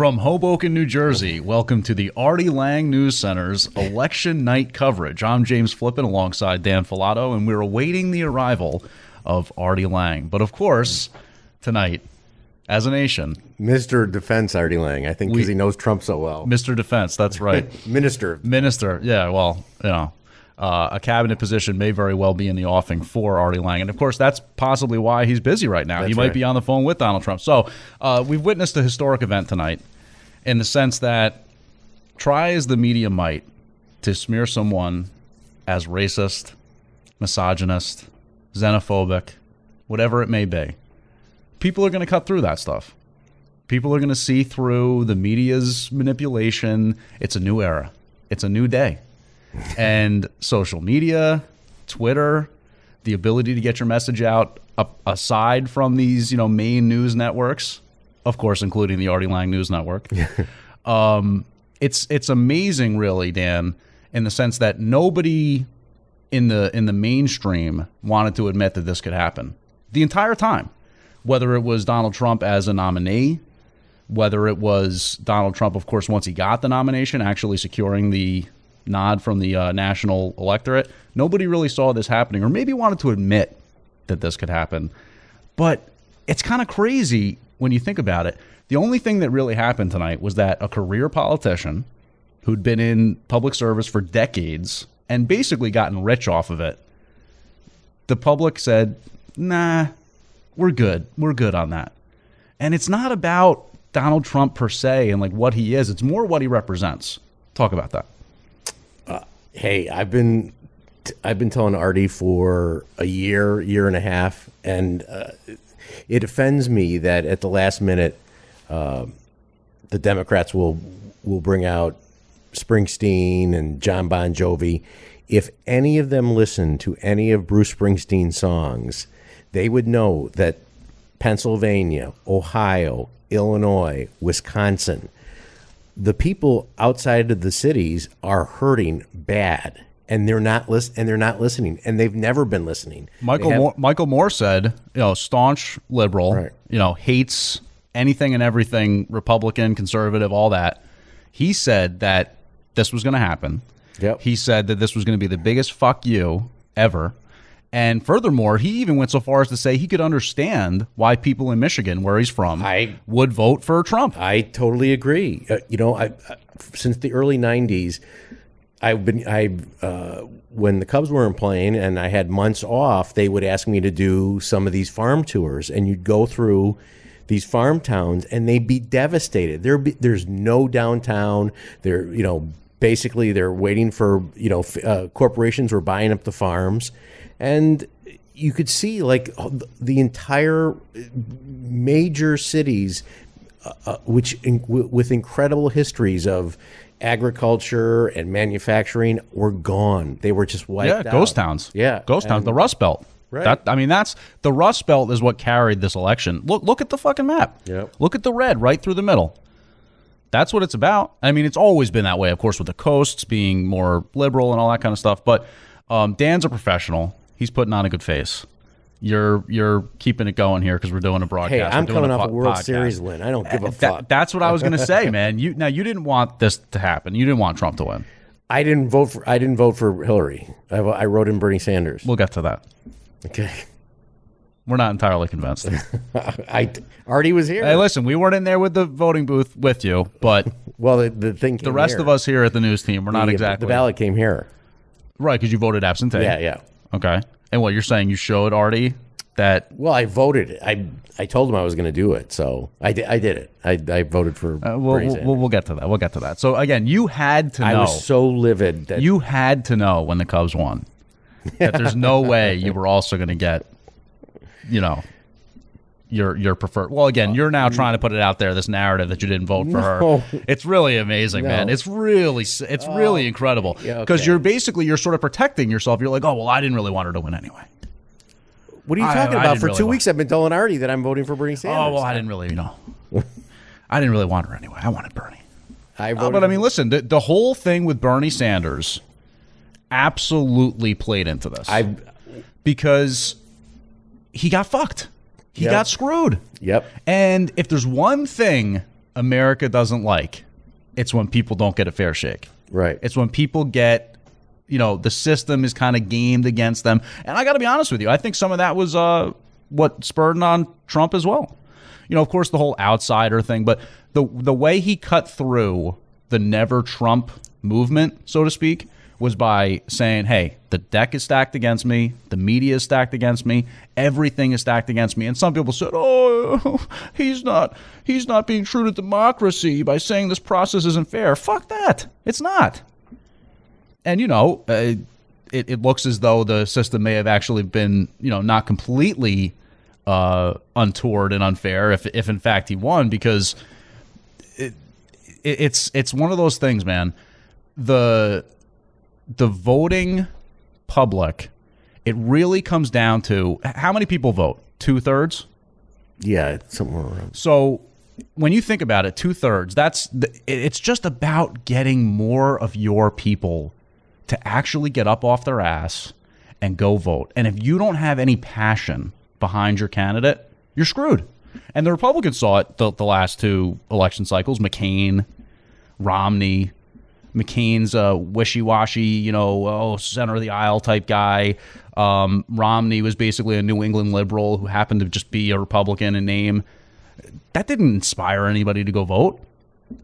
From Hoboken, New Jersey, welcome to the Artie Lang News Center's election night coverage. I'm James Flippin alongside Dan Filato, and we're awaiting the arrival of Artie Lang. But of course, tonight, as a nation, Mr. Defense Artie Lang, I think, because he knows Trump so well. Mr. Defense, that's right. Minister, yeah, well, you know. A cabinet position may very well be in the offing for Artie Lang. And, of course, that's possibly why he's busy right now. He might be on the phone with Donald Trump. So we've witnessed a historic event tonight in the sense that try as the media might to smear someone as racist, misogynist, xenophobic, whatever it may be, people are going to cut through that stuff. People are going to see through the media's manipulation. It's a new era. It's a new day. And social media, Twitter, the ability to get your message out aside from these, main news networks, of course, including the Artie Lang News Network. It's amazing, really, Dan, in the sense that nobody in the mainstream wanted to admit that this could happen the entire time, whether it was Donald Trump as a nominee, whether it was Donald Trump, of course, once he got the nomination, actually securing the nod from the national electorate. Nobody really saw this happening, or maybe wanted to admit that this could happen. But it's kind of crazy when you think about it. The only thing that really happened tonight was that a career politician who'd been in public service for decades and basically gotten rich off of it, the public said, nah, we're good. We're good on that. And it's not about Donald Trump per se and like what he is. It's more what he represents. Talk about that. Hey, I've been telling Artie for a year and a half, and it offends me that at the last minute, the Democrats will bring out Springsteen and John Bon Jovi. If any of them listen to any of Bruce Springsteen's songs, they would know that Pennsylvania, Ohio, Illinois, Wisconsin, the people outside of the cities are hurting bad, and they're not listening, and they've never been listening. Michael Moore said, staunch liberal, right, hates anything and everything Republican, conservative, all that. He said that this was going to happen. Yep. He said that this was going to be the biggest fuck you ever. And furthermore, he even went so far as to say he could understand why people in Michigan, where he's from, would vote for Trump. I totally agree. Since the early '90s, when the Cubs weren't playing and I had months off, they would ask me to do some of these farm tours, and you'd go through these farm towns, and they'd be devastated. There's no downtown. Basically they're waiting for corporations were buying up the farms. And you could see like the entire major cities, with incredible histories of agriculture and manufacturing, were gone. They were just wiped out. Ghost towns. Yeah, ghost towns. The Rust Belt. Right. That's the Rust Belt is what carried this election. Look at the fucking map. Yep. Look at the red right through the middle. That's what it's about. I mean, it's always been that way, of course, with the coasts being more liberal and all that kind of stuff. But Dan's a professional. He's putting on a good face. You're keeping it going here because we're doing a broadcast. Hey, I'm coming off a World Series win. I don't give a fuck. That's what I was going to say, man. You didn't want this to happen. You didn't want Trump to win. I didn't vote for Hillary. I wrote in Bernie Sanders. We'll get to that. Okay. We're not entirely convinced. Artie was here. Hey, listen, we weren't in there with the voting booth with you, but well, the thing came the rest here. of us here at the news team, we're not exactly. The ballot came here. Right, because you voted absentee. Yeah. Okay. And what you're saying, you showed Artie that. Well, I voted. I told him I was going to do it, so I did it. I voted for. We'll get to that. We'll get to that. So again, you had to know. I was so livid that you had to know when the Cubs won that there's no way you were also going to get, your preferred. Well, again, you're now trying to put it out there, this narrative that you didn't vote for her. It's really amazing, man. It's really incredible because you're sort of protecting yourself. You're like, oh well, I didn't really want her to win anyway. What are you talking about? For 2 weeks, I've been telling Artie that I'm voting for Bernie Sanders. Oh well, I didn't really, I didn't really want her anyway. I wanted Bernie. But I mean, listen, the whole thing with Bernie Sanders absolutely played into this because he got fucked. He got screwed. Yep. And if there's one thing America doesn't like, it's when people don't get a fair shake. Right. It's when people get, the system is kind of gamed against them. And I got to be honest with you, I think some of that was what spurred on Trump as well. Of course, the whole outsider thing, but the way he cut through the never Trump movement, so to speak, was by saying, hey, the deck is stacked against me, the media is stacked against me, everything is stacked against me. And some people said, oh, he's not being true to democracy by saying this process isn't fair. Fuck that. It's not. And, it looks as though the system may have actually been, not completely untoward and unfair if in fact he won, because it's one of those things, man. The voting public, it really comes down to how many people vote. 2/3? Yeah, it's somewhere around. So when you think about it, 2/3, it's just about getting more of your people to actually get up off their ass and go vote. And if you don't have any passion behind your candidate, you're screwed. And the Republicans saw it the last two election cycles. McCain, Romney. McCain's a wishy-washy, center of the aisle type guy. Romney was basically a New England liberal who happened to just be a Republican in name. That didn't inspire anybody to go vote.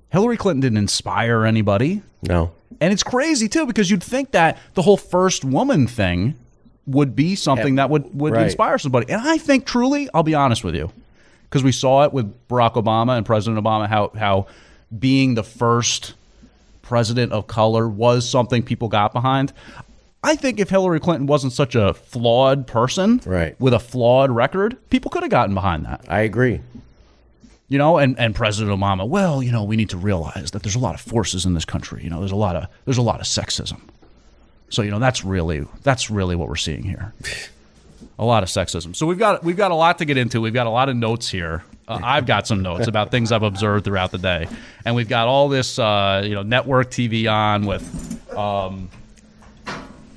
Hillary Clinton didn't inspire anybody. No. And it's crazy, too, because you'd think that the whole first woman thing would be something that would right. inspire somebody. And I think, truly, I'll be honest with you, because we saw it with Barack Obama and President Obama, how being the first president of color was something people got behind. I think if Hillary Clinton wasn't such a flawed person right. with a flawed record, people could have gotten behind that. I agree. And President Obama, well, we need to realize that there's a lot of forces in this country. There's a lot of sexism. So, that's really what we're seeing here. A lot of sexism. So we've got a lot to get into. We've got a lot of notes here. I've got some notes about things I've observed throughout the day, and we've got all this, network TV on with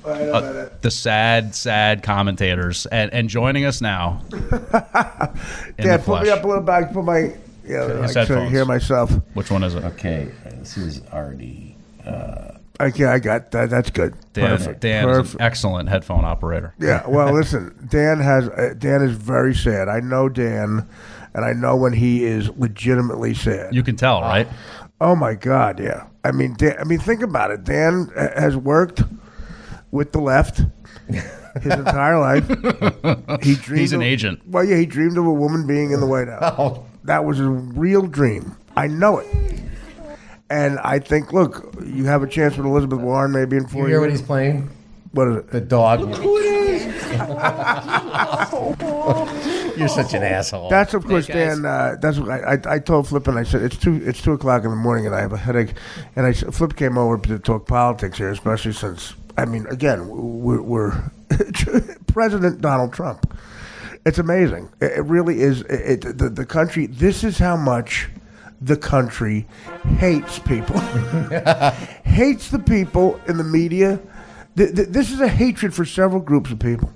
the sad commentators, and joining us now. Yeah, put me up a little back. Put my I can hear myself. Which one is it? Okay, this is Artie. Okay, I got that. That's good. Dan is an Perfect. excellent headphone operator. Yeah. Well, listen, Dan is very sad. I know Dan, and I know when he is legitimately sad. You can tell, right? Oh my God, yeah. I mean, think about it. Dan has worked with the left his entire life. He's an agent. Well, yeah, he dreamed of a woman being in the White House. Oh. That was a real dream. I know it. And I think, look, you have a chance with Elizabeth Warren maybe in 4 years. You hear what he's playing? What is it? The dog. You're such an asshole. That's of course, Dan. That's what I told Flip, and I said it's 2:00 in the morning, and I have a headache. And Flip came over to talk politics here, especially since again we're President Donald Trump. It's amazing. It really is. The country. This is how much the country hates people. Hates the people in the media. This is a hatred for several groups of people.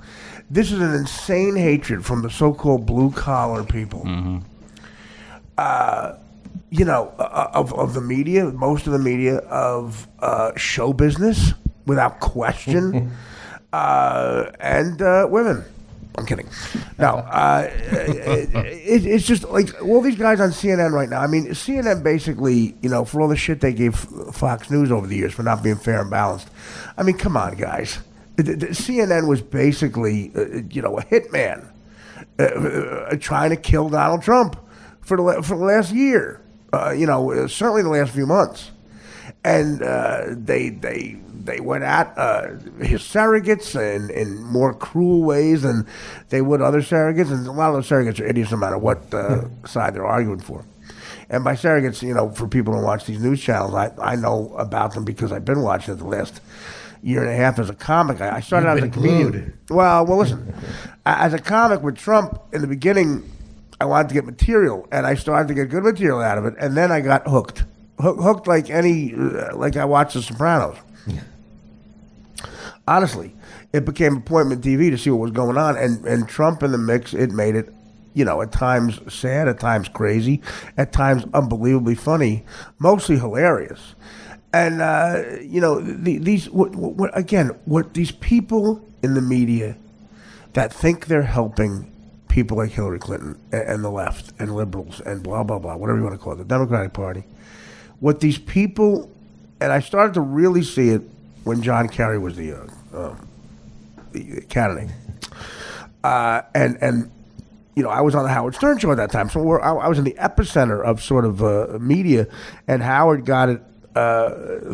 This is an insane hatred from the so-called blue-collar people. Mm-hmm. Of the media, most of the media, of show business, without question, and women. I'm kidding. No, it's just like all these guys on CNN right now. I mean, CNN basically, for all the shit they gave Fox News over the years for not being fair and balanced. I mean, come on, guys. CNN was basically, a hitman trying to kill Donald Trump for the last year. Certainly the last few months, and they went at his surrogates in more cruel ways than they would other surrogates, and a lot of those surrogates are idiots no matter what side they're arguing for. And by surrogates, for people who watch these news channels, I know about them because I've been watching it the last year and a half as a comic. I started out as a comedian. Well, listen, as a comic with Trump in the beginning, I wanted to get material, and I started to get good material out of it, and then I got hooked like like I watched The Sopranos. Yeah. Honestly, it became appointment TV to see what was going on, and Trump in the mix, it made it at times sad, at times crazy, at times unbelievably funny, mostly hilarious. And what these people in the media that think they're helping people like Hillary Clinton and the left and liberals and blah blah blah, whatever you want to call it, the Democratic Party, what these people, and I started to really see it when John Kerry was the candidate, and I was on the Howard Stern show at that time, so I was in the epicenter of sort of media, and Howard got it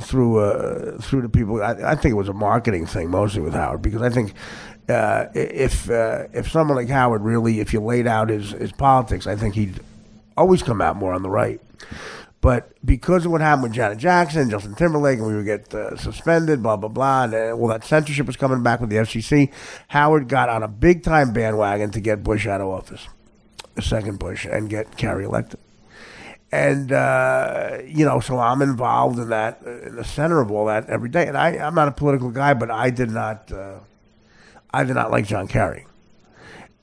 through the people. I think it was a marketing thing mostly with Howard, because I think if someone like Howard really, if you laid out his politics, I think he'd always come out more on the right. But because of what happened with Janet Jackson, Justin Timberlake, and we would get suspended, blah, blah, blah, and that censorship was coming back with the FCC, Howard got on a big-time bandwagon to get Bush out of office, the second Bush, and get Kerry elected. And, so I'm involved in that, in the center of all that every day. And I'm not a political guy, but I did not like John Kerry.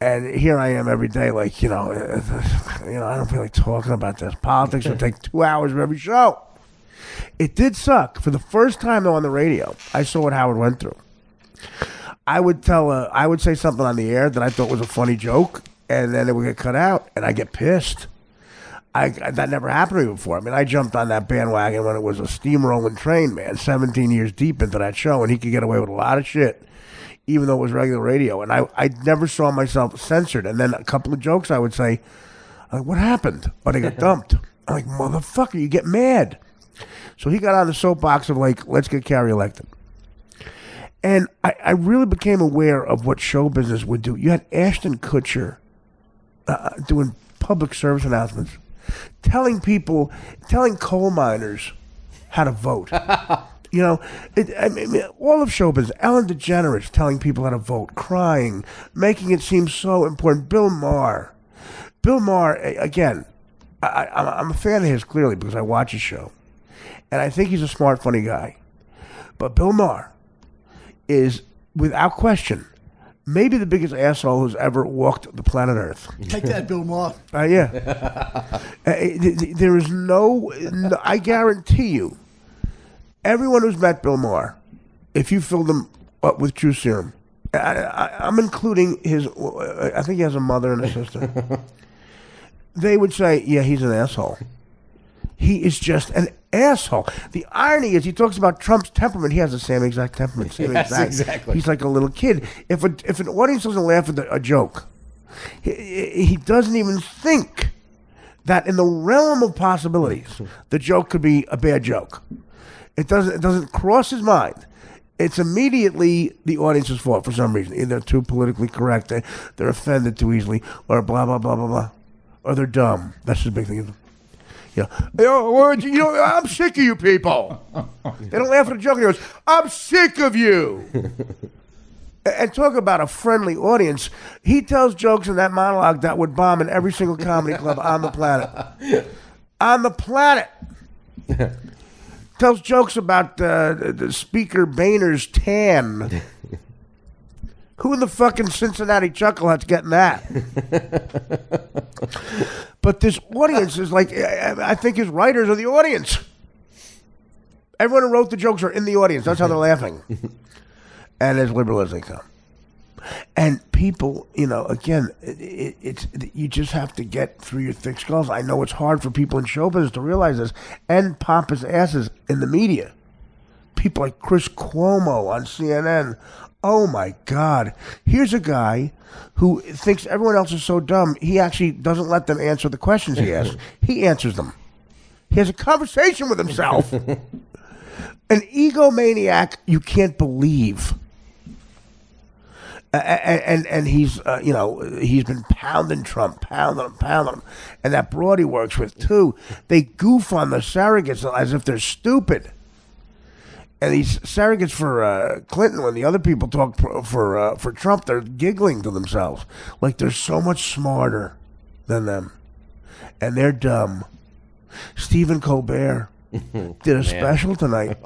And here I am every day, like, I don't feel like talking about this. Politics would take 2 hours of every show. It did suck. For the first time, though, on the radio, I saw what Howard went through. I would say something on the air that I thought was a funny joke, and then it would get cut out, and I get pissed. That never happened to me before. I mean, I jumped on that bandwagon when it was a steamrolling train, man, 17 years deep into that show, and he could get away with a lot of shit, even though it was regular radio. And I never saw myself censored. And then a couple of jokes I would say, like, what happened? Oh, they got dumped. I'm like, motherfucker, you get mad. So he got on the soapbox of, like, let's get Kerry elected. And I really became aware of what show business would do. You had Ashton Kutcher doing public service announcements, telling coal miners how to vote. All of show business. Ellen DeGeneres telling people how to vote, crying, making it seem so important. Bill Maher, again, I'm a fan of his, clearly, because I watch his show. And I think he's a smart, funny guy. But Bill Maher is, without question, maybe the biggest asshole who's ever walked the planet Earth. Take that, Bill Maher. Yeah. There is no, I guarantee you, everyone who's met Bill Maher, if you fill them up with true serum, I'm including I think he has a mother and a sister, they would say, yeah, he's an asshole. He is just an asshole. The irony is, he talks about Trump's temperament. He has the same exact temperament. Exactly. He's like a little kid. If an audience doesn't laugh at a joke, he doesn't even think that in the realm of possibilities, the joke could be a bad joke. It doesn't cross his mind. It's immediately the audience's fault for some reason. Either they're too politically correct, they're offended too easily, or blah, blah, blah, blah, blah. Or they're dumb. That's the big thing. I'm sick of you people. They don't laugh at a joke. He goes, I'm sick of you. And talk about a friendly audience. He tells jokes in that monologue that would bomb in every single comedy club on the planet. On the planet. Tells jokes about the Speaker Boehner's tan. Who in the fucking Cincinnati Chucklehead's getting that? But this audience is like, I think his writers are the audience. Everyone who wrote the jokes are in the audience. That's how they're laughing. And as liberal as they come. And people, again, you just have to get through your thick skulls. I know it's hard for people in show business to realize this, and pompous asses in the media. People like Chris Cuomo on CNN. Oh my God. Here's a guy who thinks everyone else is so dumb, he actually doesn't let them answer the questions he asks. He answers them. He has a conversation with himself. An egomaniac you can't believe. And he's, he's been pounding Trump, pounding him. And that broad he works with, too, they goof on the surrogates as if they're stupid. And these surrogates for Clinton, when the other people talk for Trump, they're giggling to themselves. Like they're so much smarter than them. And they're dumb. Stephen Colbert did a special tonight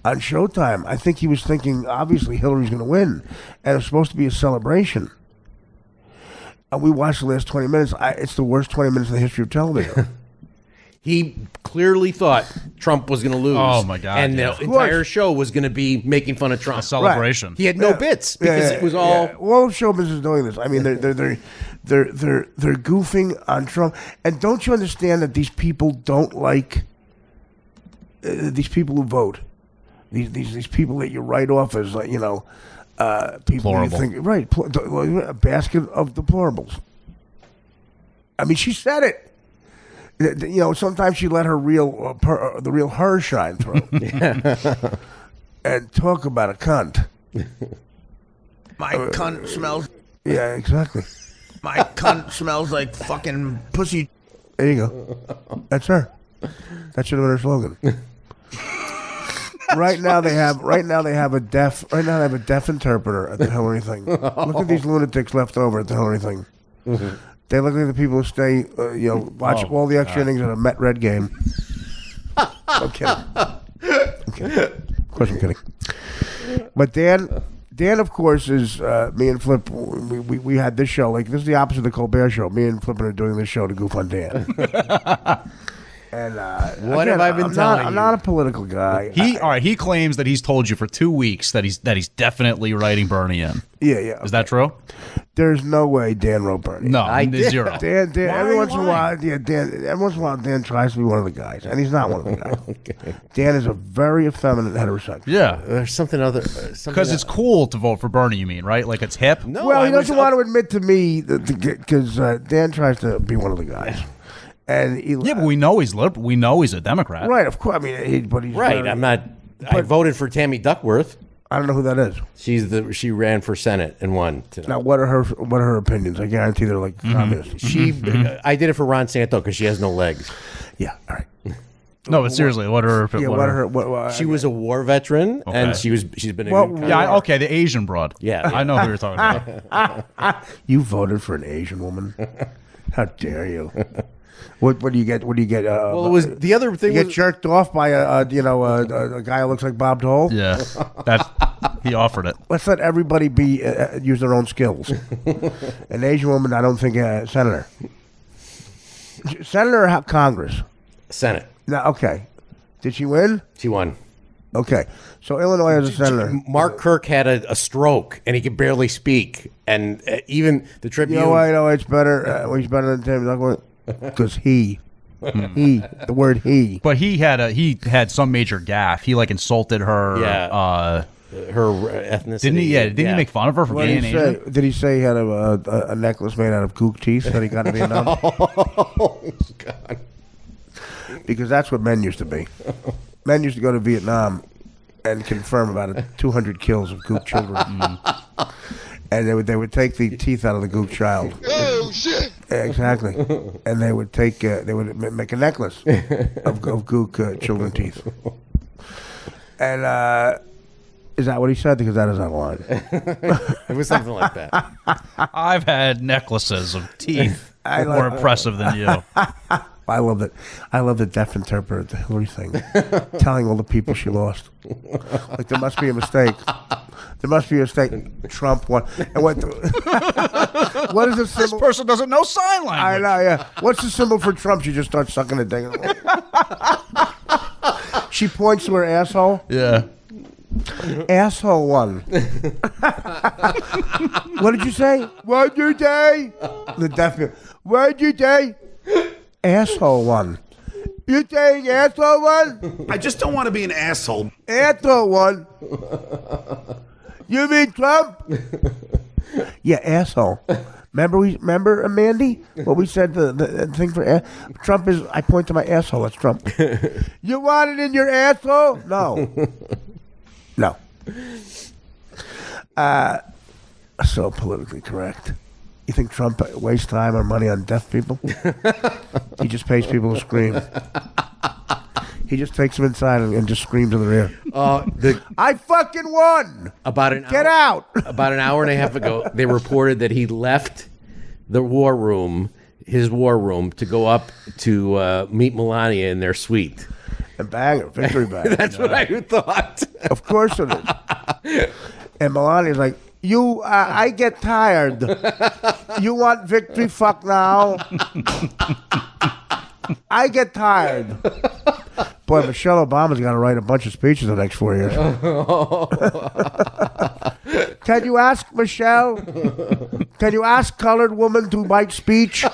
on Showtime. I think he was thinking, obviously, Hillary's going to win. And it's supposed to be a celebration. we watched the last 20 minutes. It's the worst 20 minutes in the history of television. He clearly thought Trump was going to lose. Oh, my God, And yeah. the entire show was going to be making fun of Trump. A celebration. He had no bits because it was all. Yeah. All of show business is doing this. I mean, they're goofing on Trump. And don't you understand that these people don't like these people who vote? These people that you write off as people Deplorable. you think a basket of deplorables. I mean, she said it. Sometimes she let her the real her shine through. And talk about a cunt. My cunt smells. Yeah, exactly. My cunt smells like fucking pussy. There you go. That's her. That should have been her slogan. Right now they have a deaf interpreter at the Hillary thing. Look at these lunatics left over at the Hillary thing. Mm-hmm. They look like the people who stay, watch all the extra innings of a Met Red game. I'm kidding. Of course I'm kidding. But Dan, of course, is me and Flip. We had this show. Like, this is the opposite of the Colbert Show. Me and Flip are doing this show to goof on Dan. And What have I been telling you? I'm not a political guy. He claims that he's told you for 2 weeks that he's definitely writing Bernie in. Yeah. Is that true? There's no way Dan wrote Bernie. No, I did. zero. Dan, every once in a Why? while, Dan tries to be one of the guys, and he's not one of the guys. Okay. Dan is a very effeminate heterosexual. Yeah, There's something other. because it's cool to vote for Bernie. You mean, right? Like, it's hip. No, Well, I he was doesn't want to admit to me because Dan tries to be one of the guys, and Yeah, but we know he's liberal. We know he's a Democrat. right. Of course, I mean, but he's right. very- I'm not. I voted for Tammy Duckworth. I don't know who that is. She ran for Senate and won tonight. Now, what are her opinions? I guarantee they're like communist. I did it for Ron Santo because she has no legs. Yeah. All right. No, but seriously, what are her? Yeah. What are her? What, She was a war veteran, and she's been a Well, good Yeah, okay, the Asian broad. Yeah. I know who you're talking about. You voted for an Asian woman? How dare you? What do you get? What do you get? Well, it was the other thing. You get Was, jerked off by a guy who looks like Bob Dole. Yeah, he offered it. Let's let everybody use their own skills. An Asian woman, I don't think senator or Congress. Senate. Now, okay, did she win? She won. Okay, so Illinois has a senator. Mark Kirk had a stroke, and he could barely speak. And even the Tribune. You know why? It's better. He's better than Tim Duckworth because the word he. But he had some major gaffe. He insulted her. Yeah. Her ethnicity. Didn't he? Yeah. Didn't he make fun of her for What being did he Asian? say? Did he say he had a necklace made out of gook teeth that he got in Vietnam? Oh God. Because that's what men used to be. Men used to go to Vietnam and confirm about 200 kills of gook children. And they would take the teeth out of the gook child. Oh shit! Exactly. And they would make a necklace of gook children teeth. And is that what he said? Because that is not a line. It was something like that. I've had necklaces of teeth I more like- impressive than you. I love that. I love the deaf interpreter at the Hillary thing, telling all the people she lost. Like there must be a mistake. There must be a mistake. Trump won. And what? What is the This symbol? person doesn't know sign I language. know. Yeah. What's the symbol for Trump? She just starts sucking a ding. She points to her asshole. Yeah. Asshole won. What did you say? What'd you say? The deaf. What'd you say? Asshole won. You saying asshole won? I just don't want to be an asshole. Asshole won. You mean Trump? Yeah, asshole. Remember, Mandy? What we said the thing for Trump is I point to my asshole. That's Trump. You want it in your asshole? No. No. So politically correct. You think Trump wastes time or money on deaf people? He just pays people to scream. He just takes them inside and just screams in their ear. I fucking won! Get out! About an hour and a half ago, they reported that he left the war room, his war room, to go up to meet Melania in their suite. A banger, victory banger. That's what I thought. Of course it is. And Melania's like, I get tired. You want victory? Fuck now. I get tired. Boy, Michelle Obama's got to write a bunch of speeches the next 4 years. Can you ask Michelle? Can you ask colored woman to write speech?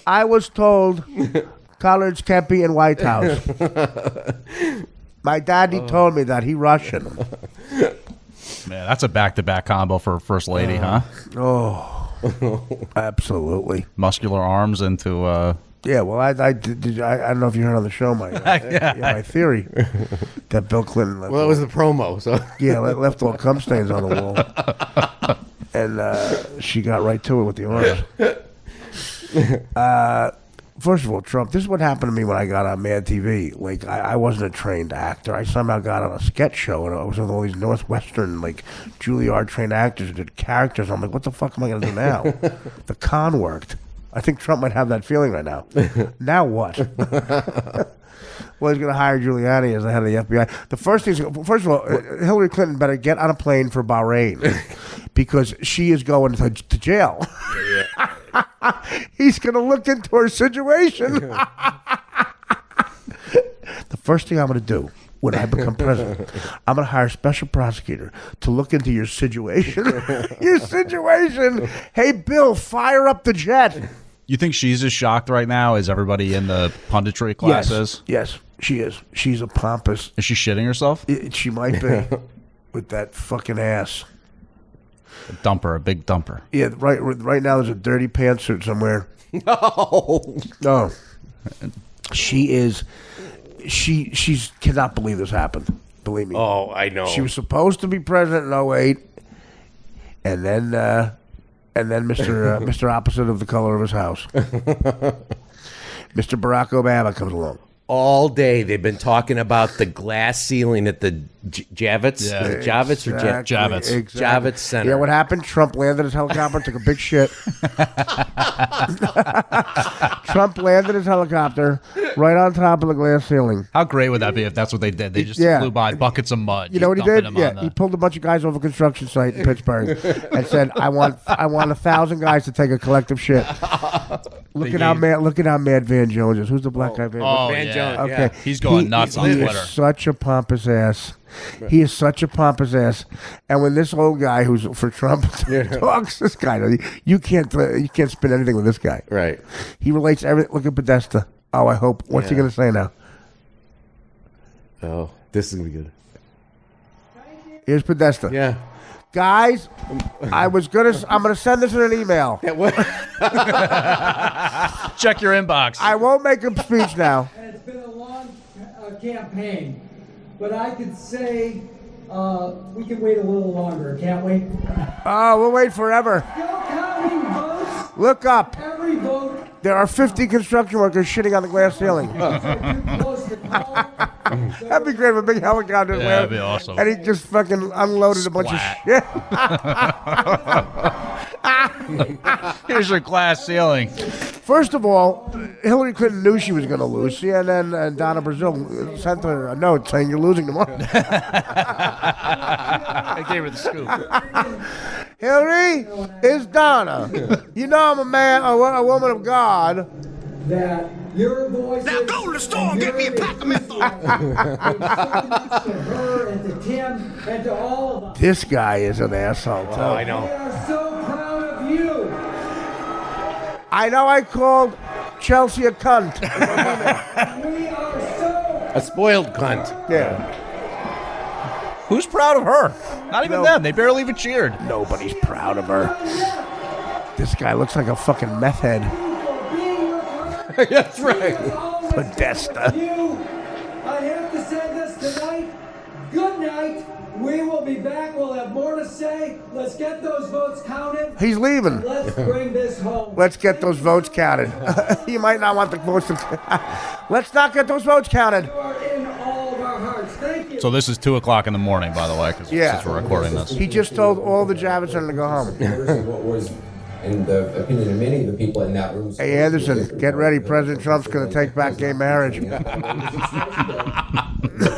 I was told coloreds can't be in White House. My daddy told me that. He Russian. Man, that's a back-to-back combo for a first lady, huh? Oh, absolutely. Muscular arms into. Yeah, well, I don't know if you heard on the show my theory that Bill Clinton left. Well, it was the promo, so Yeah, left all cum stains on the wall, and she got right to it with the arms. First of all, Trump, this is what happened to me when I got on Mad TV. Like, I wasn't a trained actor. I somehow got on a sketch show, and I was with all these Northwestern, like, Juilliard-trained actors who did characters. I'm like, what the fuck am I going to do now? The con worked. I think Trump might have that feeling right now. Now what? Well, he's going to hire Giuliani as the head of the FBI. The first thing, first of all, Hillary Clinton better get on a plane for Bahrain because she is going to jail. He's going to look into her situation. The first thing I'm going to do when I become president, I'm going to hire a special prosecutor to look into your situation. Your situation. Hey, Bill, fire up the jet. You think she's as shocked right now as everybody in the punditry classes? Yes, she is. She's a pompous. Is she shitting herself? She might be with that fucking ass. A dumper, a big dumper. Yeah, right now there's a dirty pantsuit somewhere. No. She is. She's cannot believe this happened. Believe me. Oh, I know. She was supposed to be president in 2008, and then Mr. Opposite of the color of his house, Mr. Barack Obama comes along. All day they've been talking about the glass ceiling at the Javits, Yeah. Javits or Javits. Exactly. Javits Center. You know what happened? Trump landed his helicopter, took a big shit. Trump landed his helicopter right on top of the glass ceiling. How great would that be if that's what they did? They just Yeah. flew by buckets of mud. You know what he dumping did? them Yeah, on the- he pulled a bunch of guys off a construction site in Pittsburgh and said, "I want 1,000 guys to take a collective shit." Look at how mad Van Jones is. Who's the black guy? Oh, Van yeah. Jones, Okay, yeah. He's going nuts on he Twitter. is such a pompous ass. He is such a pompous ass. And when this old guy who's for Trump talks, this guy, you can't spin anything with this guy. Right. He relates everything. Look at Podesta. Oh, I hope. What's he Yeah. going to say now? Oh, this is gonna be good. Here's Podesta. Yeah. Guys, I'm gonna send this in an email. Check your inbox. I won't make a speech now. And it's been a long campaign, but I could say we can wait a little longer, can't we? Oh, we'll wait forever. Still counting votes. Look up. Every vote. There are 50 construction workers shitting on the glass ceiling. Too close to call. That'd be great if a big helicopter Yeah, that'd be awesome. and he just fucking unloaded a bunch of Splat. shit. Here's your glass ceiling. First of all, Hillary Clinton knew she was going to lose. CNN and Donna Brazil sent her a note saying you're losing tomorrow. I gave her the scoop. Hillary, it's Donna. You know I'm a man, a woman of God. That your voice. Now go to the store and get me a pack of menthol. To her and to Tim and to all of us. This guy is an asshole, too. Oh, I We know. are so proud of you. I know I called Chelsea a cunt. We are so. A spoiled cunt. Yeah. Who's proud of her? Not even No. them. They barely even cheered. Nobody's proud of her. This guy looks like a fucking meth head. That's right. Podesta. You, I have to say this tonight. Good night. We will be back. We'll have more to say. Let's get those votes counted. He's leaving. Let's bring this home. Let's get those votes counted. You might not want the votes to. Let's not get those votes counted. You are in all of our hearts. Thank you. So this is 2:00 in the morning, by the way, because Yeah. since we're recording this. He just told all the Javits to go home. What was, in the opinion of many of the people in that room. Hey, Anderson, get ready. President Trump's going to take back gay marriage.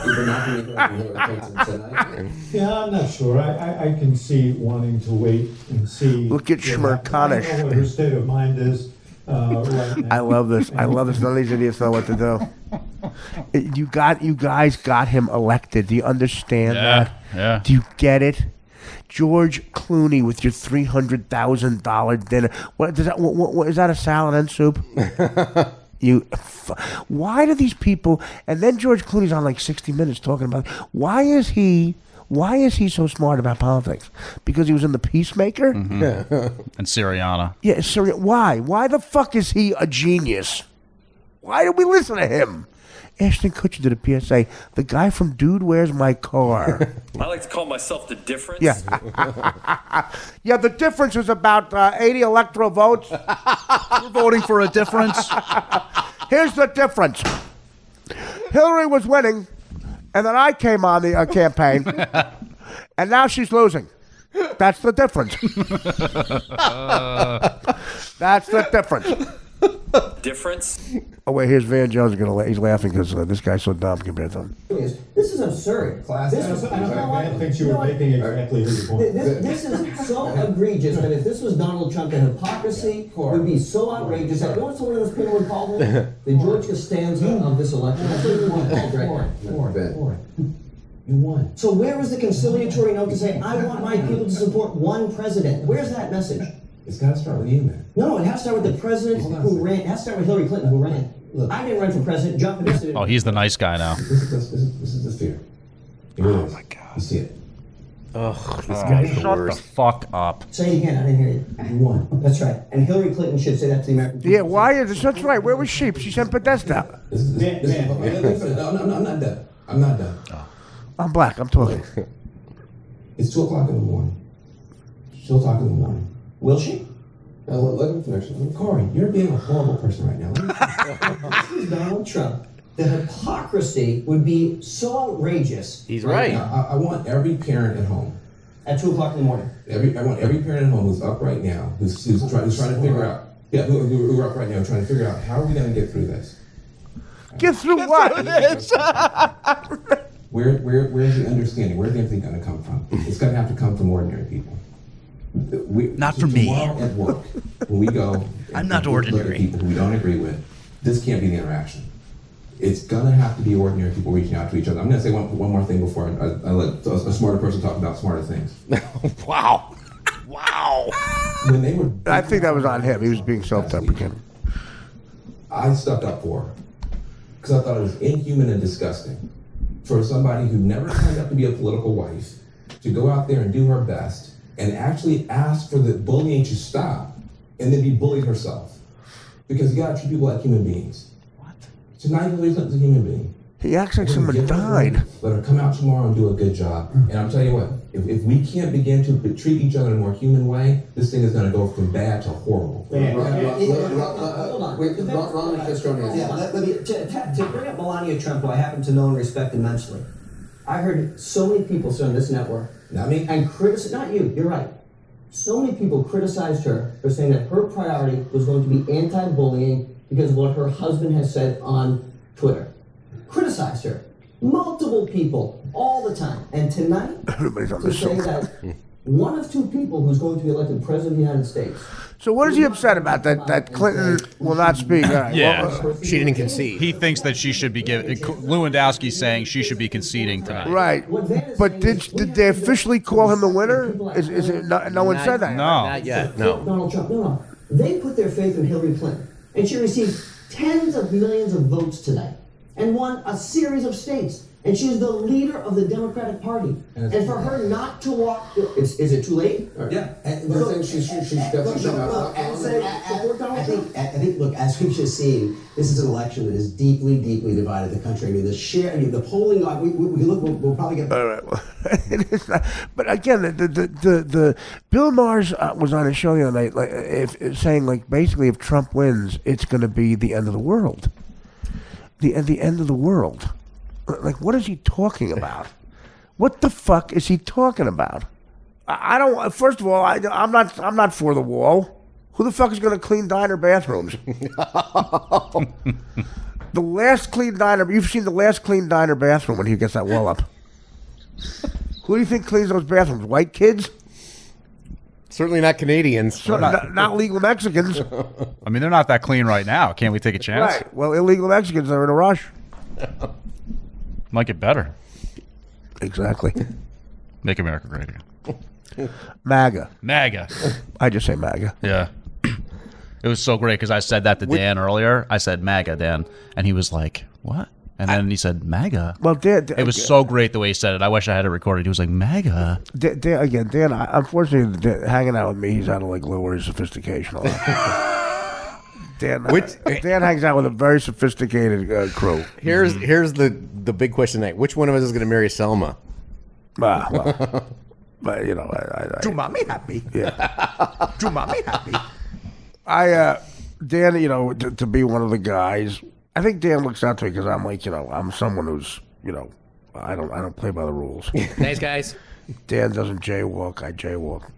We're not going to hear from Hillary Clinton tonight. Yeah, I'm not sure. I can see wanting to wait and see. Look at Schmerkanish. I don't know what her state of mind is right now. I love this. None of these idiots know what to do. You guys got him elected. Do you understand that? Yeah. Do you get it? George Clooney with your $300,000 dinner. What does that? What is that? A salad and soup? Why do these people? And then George Clooney's on like 60 Minutes talking about why is he so smart about politics? Because he was in The Peacemaker? And Syriana. Yeah, why? Why the fuck is he a genius? Why do we listen to him? Ashton Kutcher did a PSA. The guy from Dude, Where's My Car? I like to call myself the difference. Yeah. Yeah, the difference is about 80 electoral votes. We're voting for a difference. Here's the difference. Hillary was winning, and then I came on the campaign, and now she's losing. That's the difference. That's the difference. Difference? Oh, wait, here's Van Jones. He's laughing because this guy's so dumb compared to him. This is absurd. Van thinks you were making exactly his point. This is so egregious that if this was Donald Trump, the hypocrisy would be so outrageous that, you know what someone in this panel would call him? The George Costanza of this election. That's what we want to call right now. You won. So where is the conciliatory note to say, I want my people to support one president? Where's that message? It's got to start with you, man. No, it has to start with the president who ran. It has to start with Hillary Clinton who ran. Look, I didn't run for president. John Podesta didn't. Oh, he's the nice guy now. This is the fear. Oh my God. You see it. Ugh, this guy's the Shut worst. the fuck up. Say it again. I didn't hear you. You won. That's right. And Hillary Clinton should say that to the American people. Yeah, why is this? That's right. Where was she? She sent Podesta. I'm not done. I'm not done. I'm black. I'm talking. It's 2 o'clock in the morning. She'll talk in the morning. Will she? Let him finish. Corey, you're being a horrible person right now. This is Donald Trump. The hypocrisy would be so outrageous. He's right. Now, I want every parent at home. At 2 o'clock in the morning. I want every parent at home who's up right now, who's trying to figure out. Yeah, who are up right now trying to figure out how are we going to get through this? Get through what? Where's the understanding? Where's the empathy going to come from? It's going to have to come from ordinary people. Not from me. At work, when we go, I'm not look ordinary. at people who we don't agree with, this can't be the interaction. It's gonna have to be ordinary people reaching out to each other. I'm gonna say one more thing before I let a smarter person talk about smarter things. Wow. When they were, I think that was on him. He was being self-deprecating. I stuck up for her because I thought it was inhuman and disgusting for somebody who never signed up to be a political wife to go out there and do her best and actually ask for the bullying to stop and then be bullied herself. Because you gotta treat people like human beings. What? Tonight, Hillary's not a human being. He acts like someone died. Let her come out tomorrow and do a good job. And I'm telling you what, if we can't begin to treat each other in a more human way, this thing is gonna go from bad to horrible. Hold on. To bring up Melania Trump, who I happen to know and respect immensely, I heard so many people say on this network, Not me? and not you, you're right. So many people criticized her for saying that her priority was going to be anti-bullying because of what her husband has said on Twitter. Criticized her. Multiple people, all the time. And tonight, Everybody's on to this say show. that one of two people who's going to be elected president of the United States. So what is he upset about? That Clinton will not speak? All right, Yeah. well, She didn't concede. He thinks that she should be giving. Lewandowski's saying she should be conceding tonight. right. But did they officially call him the winner? Is it no one said that? No. Not yet. No. Donald Trump. No. They put their faith in Hillary Clinton, and she received tens of millions of votes tonight, and won a series of states. And she's the leader of the Democratic Party. And for her not to walk, is it too late? Yeah. But I think she's definitely showing up. I think, look, as we've just seen, this is an election that has deeply, deeply divided the country. I mean, the polling, we look, we'll probably get. All right. Well, it is not, but again, the Bill Maher was on a show the other night, saying basically if Trump wins, it's going to be the end of the world. The end of the world. Like, what is he talking about? What the fuck is he talking about? I don't. First of all, I'm not for the wall. Who the fuck is going to clean diner bathrooms? The last clean diner. You've seen the last clean diner bathroom when he gets that wall up. Who do you think cleans those bathrooms? White kids? Certainly not Canadians. So, not legal Mexicans. I mean, they're not that clean right now. Can't we take a chance? Right. Well, illegal Mexicans are in a rush. Might get better. Exactly. Make America great again. MAGA. MAGA. I just say MAGA. Yeah. It was so great because I said that to Dan earlier. I said MAGA, Dan. And he was like, what? And then he said MAGA. Well, Dan, it was so great the way he said it. I wish I had it recorded. He was like, MAGA. Dan, unfortunately, hanging out with me, he's out of like lower sophistication. Dan hangs out with a very sophisticated crew. Here's the big question tonight. Which one of us is going to marry Selma? Well, but you know, Do mommy happy? Yeah. Do mommy happy? Dan, you know, to be one of the guys, I think Dan looks out to me because I'm like, you know, I'm someone who's, you know, I don't play by the rules. Nice guys. Dan doesn't jaywalk, I jaywalk.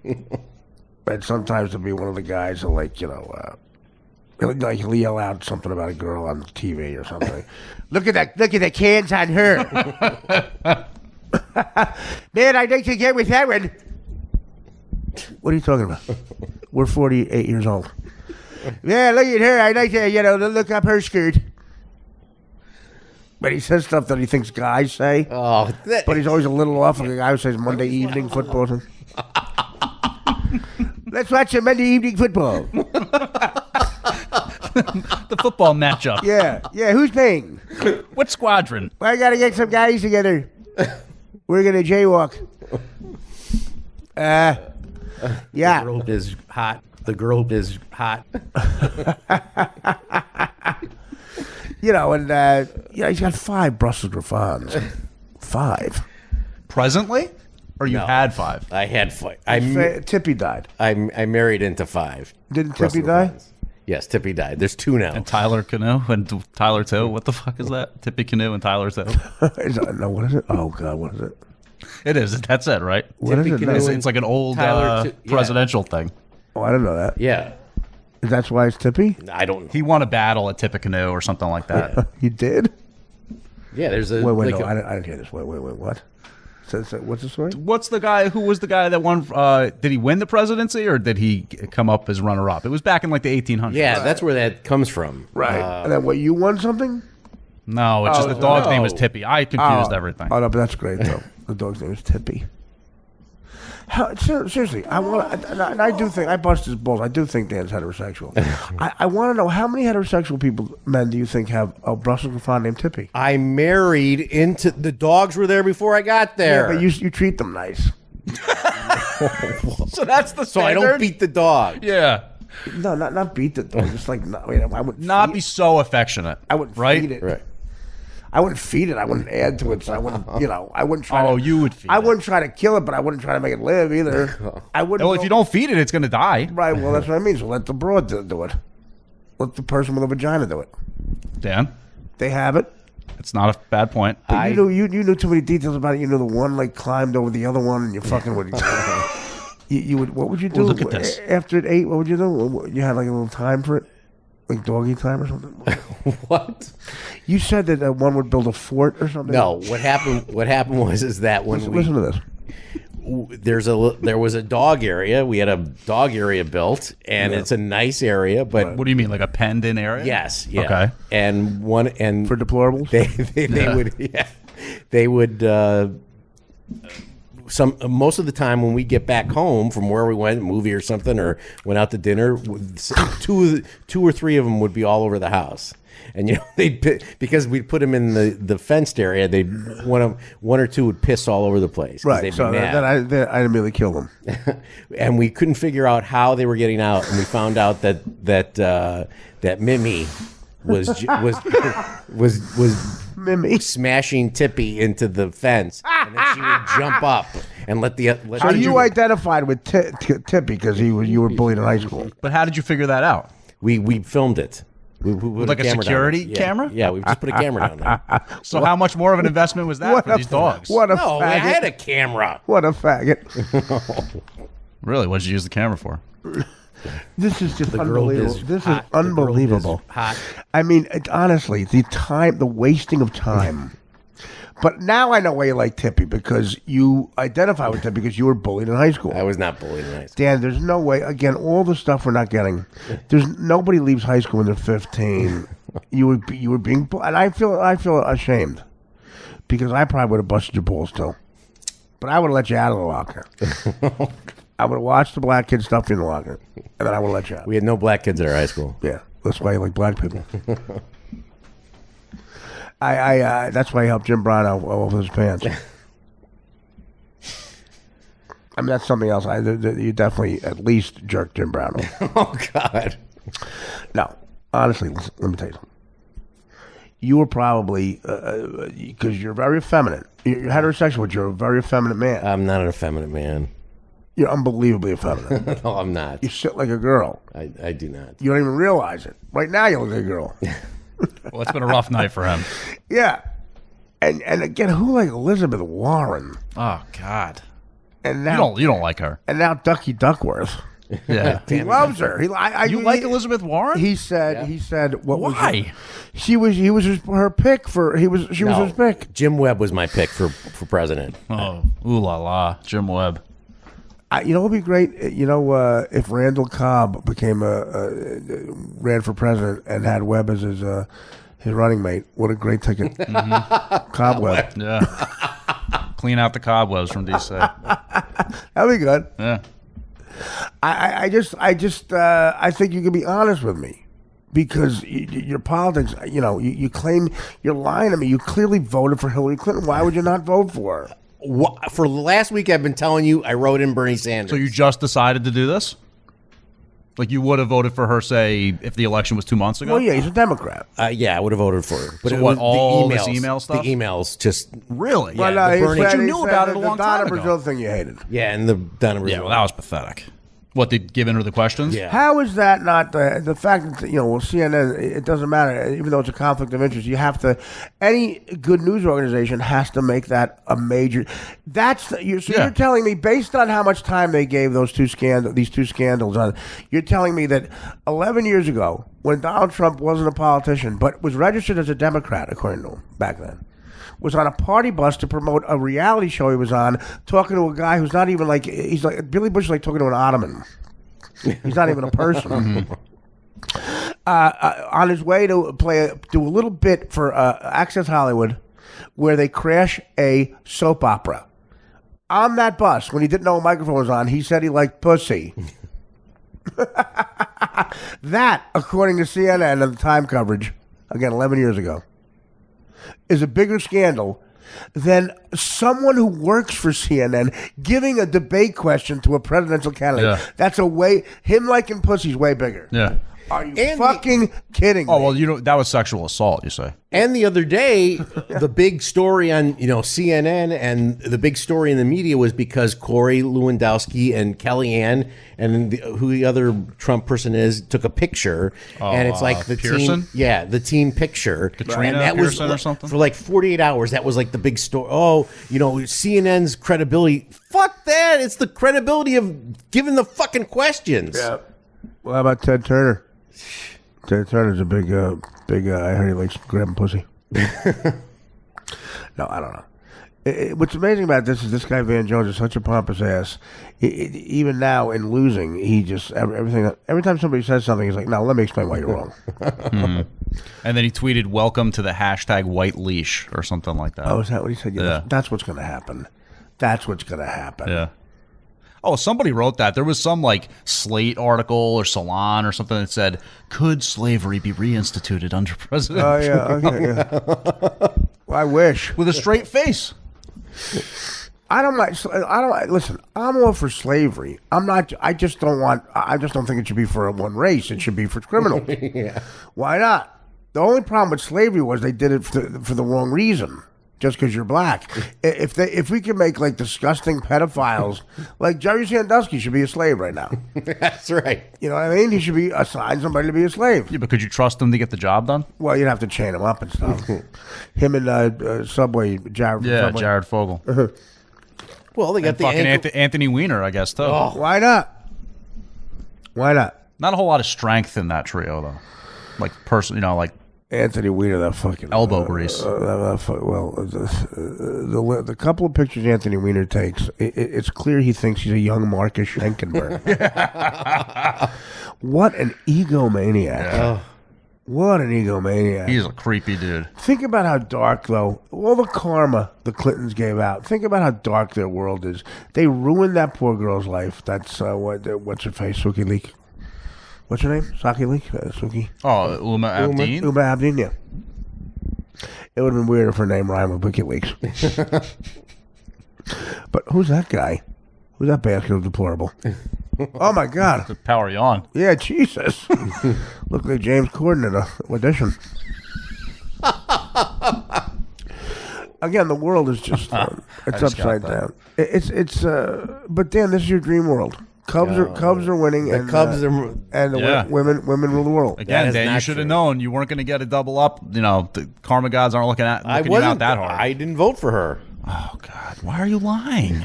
And sometimes to be one of the guys who, like, you know, he'll yell out something about a girl on TV or something. Look at the cans on her. Man, I'd like to get with that one. What are you talking about? We're 48 years old. Yeah, look at her. I'd like to, you know, look up her skirt. But he says stuff that he thinks guys say. Oh, but he's always a little off, like a guy who says Monday evening football. Let's watch some Monday evening football. The football matchup. Yeah. Who's paying? What squadron? Well, I got to get some guys together. We're going to jaywalk. Yeah. The girl is hot. The girl is hot. You know, and yeah, he's got 5 Brussels griffons. 5. Presently? Or you had 5? I had 5. Tippy died. I married into 5. Didn't Tippy die? Yes, Tippy died. There's 2 now. And Tyler Canoe and Tyler 2. What the fuck is that? Tippy Canoe and Tyler 2. No, what is it? Oh, God, what is it? It is. That's it, right? What is it? It's like an old presidential thing. Oh, I didn't know that. Yeah. That's why it's Tippy? I don't know. He won a battle at Tippecanoe or something like that. He did? Yeah, there's a... Wait, no, I didn't hear this. Wait, what? So, what's the story? What's the guy, who was the guy that won, did he win the presidency or did he come up as runner-up? It was back in like the 1800s. Yeah, that's where that comes from. Right. And then what, you won something? No, it's just the dog's name was Tippy. I confused everything. Oh, no, but that's great, though. The dog's name is Tippy. Seriously, and I do think, I bust his balls. I do think Dan's heterosexual. I want to know, how many heterosexual men do you think have a Brussels griffon named Tippy? I married into... The dogs were there before I got there. Yeah, but you treat them nice. So that's the standard? So I don't beat the dog. Yeah. No, not beat the dog. Just like, I would not be so affectionate. I wouldn't feed it. Right. I wouldn't feed it. I wouldn't add to it. So I wouldn't, I wouldn't try. Oh, you would feed I wouldn't try to kill it, but I wouldn't try to make it live either. I wouldn't. Well, if you don't feed it, it's going to die. Right. Well, that's what I mean. So let the broad do it. Let the person with a vagina do it. Dan, they have it. It's not a bad point. But you knew too many details about it. You know, the one like climbed over the other one, and you fucking would. You would. What would you do? Well, look at this. After it ate? What would you do? You had like a little time for it. Like doggy time or something? What? You said that one would build a fort or something? No, what happened was that when listen to this. There was a dog area. We had a dog area built, and it's a nice area. But what do you mean, like a penned-in area? Yes. Yeah. Okay. And for deplorables, they would. Most of the time when we get back home from where we went, a movie or something, or went out to dinner, 2 or 3 of them would be all over the house. And because we'd put them in the fenced area, one or two would piss all over the place. Right. So then I immediately kill them. And we couldn't figure out how they were getting out, and we found out that Mimi was Mimi smashing Tippy into the fence, and then she would jump up and let the. So you identified with Tippy because you were bullied in high school. But how did you figure that out? We filmed it. We put like a security camera camera? Yeah, we just put a camera down there. So how much more of an investment was that for these dogs? What a faggot. I had a camera. What a faggot. Really? What did you use the camera for? This is just The girl unbelievable. is This hot. is The girl unbelievable. is hot. I mean, honestly, the wasting of time. But now I know why you like Tippy, because you identify with Tippy because you were bullied in high school. I was not bullied in high school. Dan, there's no way. Again, all the stuff we're not getting. There's nobody leaves high school when they're 15. You were being, and I feel ashamed because I probably would have busted your balls too. But I would have let you out of the locker. I would have watched the black kids stuff in the locker, and then I would have let you out. We had no black kids at our high school. Yeah, that's why you like black people. I that's why I helped Jim Brown out over his pants. I mean, that's something else. You definitely at least jerked Jim Brown off. Oh, God. No, honestly, listen, let me tell you something. You were probably, because you're very effeminate. You're heterosexual, but you're a very effeminate man. I'm not an effeminate man. You're unbelievably effeminate. No, I'm not. You sit like a girl. I do not. You don't even realize it. Right now, you look like a girl. Well, it's been a rough night for him. Yeah. And again, who like Elizabeth Warren? Oh God. And now you don't like her. And now Ducky Duckworth. Yeah. He loves her. You like Elizabeth Warren? He said what Why? He was her pick for was his pick. Jim Webb was my pick for president. Oh, ooh la la, Jim Webb. You know what would be great? You know, if Randall Cobb became ran for president and had Webb as his running mate. What a great ticket. Cobweb. Yeah. Clean out the cobwebs from DC. That'd be good. Yeah. I think you can be honest with me, because your politics, you claim you're lying to me. You clearly voted for Hillary Clinton. Why would you not vote for her? For the last week, I've been telling you I wrote in Bernie Sanders. So you just decided to do this? Like you would have voted for her, say, if the election was 2 months ago? Well, yeah, he's a Democrat. Yeah, I would have voted for her. But So it what, was all the this email stuff? The emails just... Really? Yeah, Well, the Bernie... he said- you knew he about said it a the long Donna time ago. Brazile thing you hated. Yeah, and the Donna Brazile. Yeah, well, that was pathetic. What, they giving her the questions? Yeah. How is that not the fact that, CNN, it doesn't matter, even though it's a conflict of interest, you have to, any good news organization has to make that a major, you're telling me, based on how much time they gave these two scandals on, you're telling me that 11 years ago, when Donald Trump wasn't a politician, but was registered as a Democrat, according to him, back then, was on a party bus to promote a reality show he was on, talking to a guy who's not even he's like, Billy Bush is like talking to an ottoman. He's not even a person. On his way to do a little bit for Access Hollywood, where they crash a soap opera. On that bus, when he didn't know a microphone was on, he said he liked pussy. That, according to CNN and the Time coverage, again, 11 years ago, is a bigger scandal than someone who works for CNN giving a debate question to a presidential candidate. Yeah. That's him liking pussy's way bigger. Yeah. Are you fucking kidding me? Oh, well, that was sexual assault, you say. And the other day, the big story on CNN and the big story in the media was because Corey Lewandowski and Kellyanne and who the other Trump person is took a picture, and it's like the Pearson? team, the team picture. Katrina and that Pearson was or something? for like 48 hours. That was like the big story. Oh, CNN's credibility. Fuck that! It's the credibility of giving the fucking questions. Yeah. Well, how about Ted Turner? Ted Turner's a big. I heard he likes grabbing pussy. No, I don't know. What's amazing about this is this guy Van Jones is such a pompous ass. Even now in losing, he just everything. Every time somebody says something, he's like, "No, let me explain why you're wrong." And then he tweeted, "Welcome to the hashtag white leash" or something like that. Oh, is that what he said? Yeah. That's what's going to happen. That's what's going to happen. Yeah. Oh, somebody wrote that. There was some Slate article or Salon or something that said, "Could slavery be reinstituted under President Oh yeah. Trump?" Okay. Yeah. Well, I wish. With a straight face. I don't like. Listen, I'm all for slavery. I'm not. I just don't think it should be for one race. It should be for criminals. Yeah. Why not? The only problem with slavery was they did it for the wrong reason. Just because you're black. If we can make disgusting pedophiles, like Jerry Sandusky should be a slave right now. That's right. You know what I mean? He should be assigned somebody to be a slave. Yeah, but could you trust him to get the job done? Well, you'd have to chain him up and stuff. Him and Subway, Jared. Yeah, Subway. Jared Fogle. Well, they got And the fucking ankle- Anthony Weiner, I guess, too. Oh. Why not? Why not? Not a whole lot of strength in that trio, though. Like like Anthony Weiner, that fucking elbow grease. The couple of pictures Anthony Weiner takes, it's clear he thinks he's a young Marcus Schenkenberg. What an egomaniac! Yeah. What an egomaniac! He's a creepy dude. Think about how dark, though, all the karma the Clintons gave out. Think about how dark their world is. They ruined that poor girl's life. That's what's her face, Suki Leak. What's her name? Saki Leak? Suki? Oh, Uma Abdin? Uma Abdin, yeah. It would have been weird if her name rhymed with WikiLeaks. But who's that guy? Who's that basket of deplorable? Oh, my God. The power yawn. Yeah, Jesus. Look like James Corden in a audition. Again, the world is just it's upside down. It's but Dan, this is your dream world. Cubs are winning. The and, Cubs are, and the women rule the world. Again, Dan, you should have known you weren't going to get a double up. You know, the karma gods aren't looking you out that hard. I didn't vote for her. Oh God, why are you lying?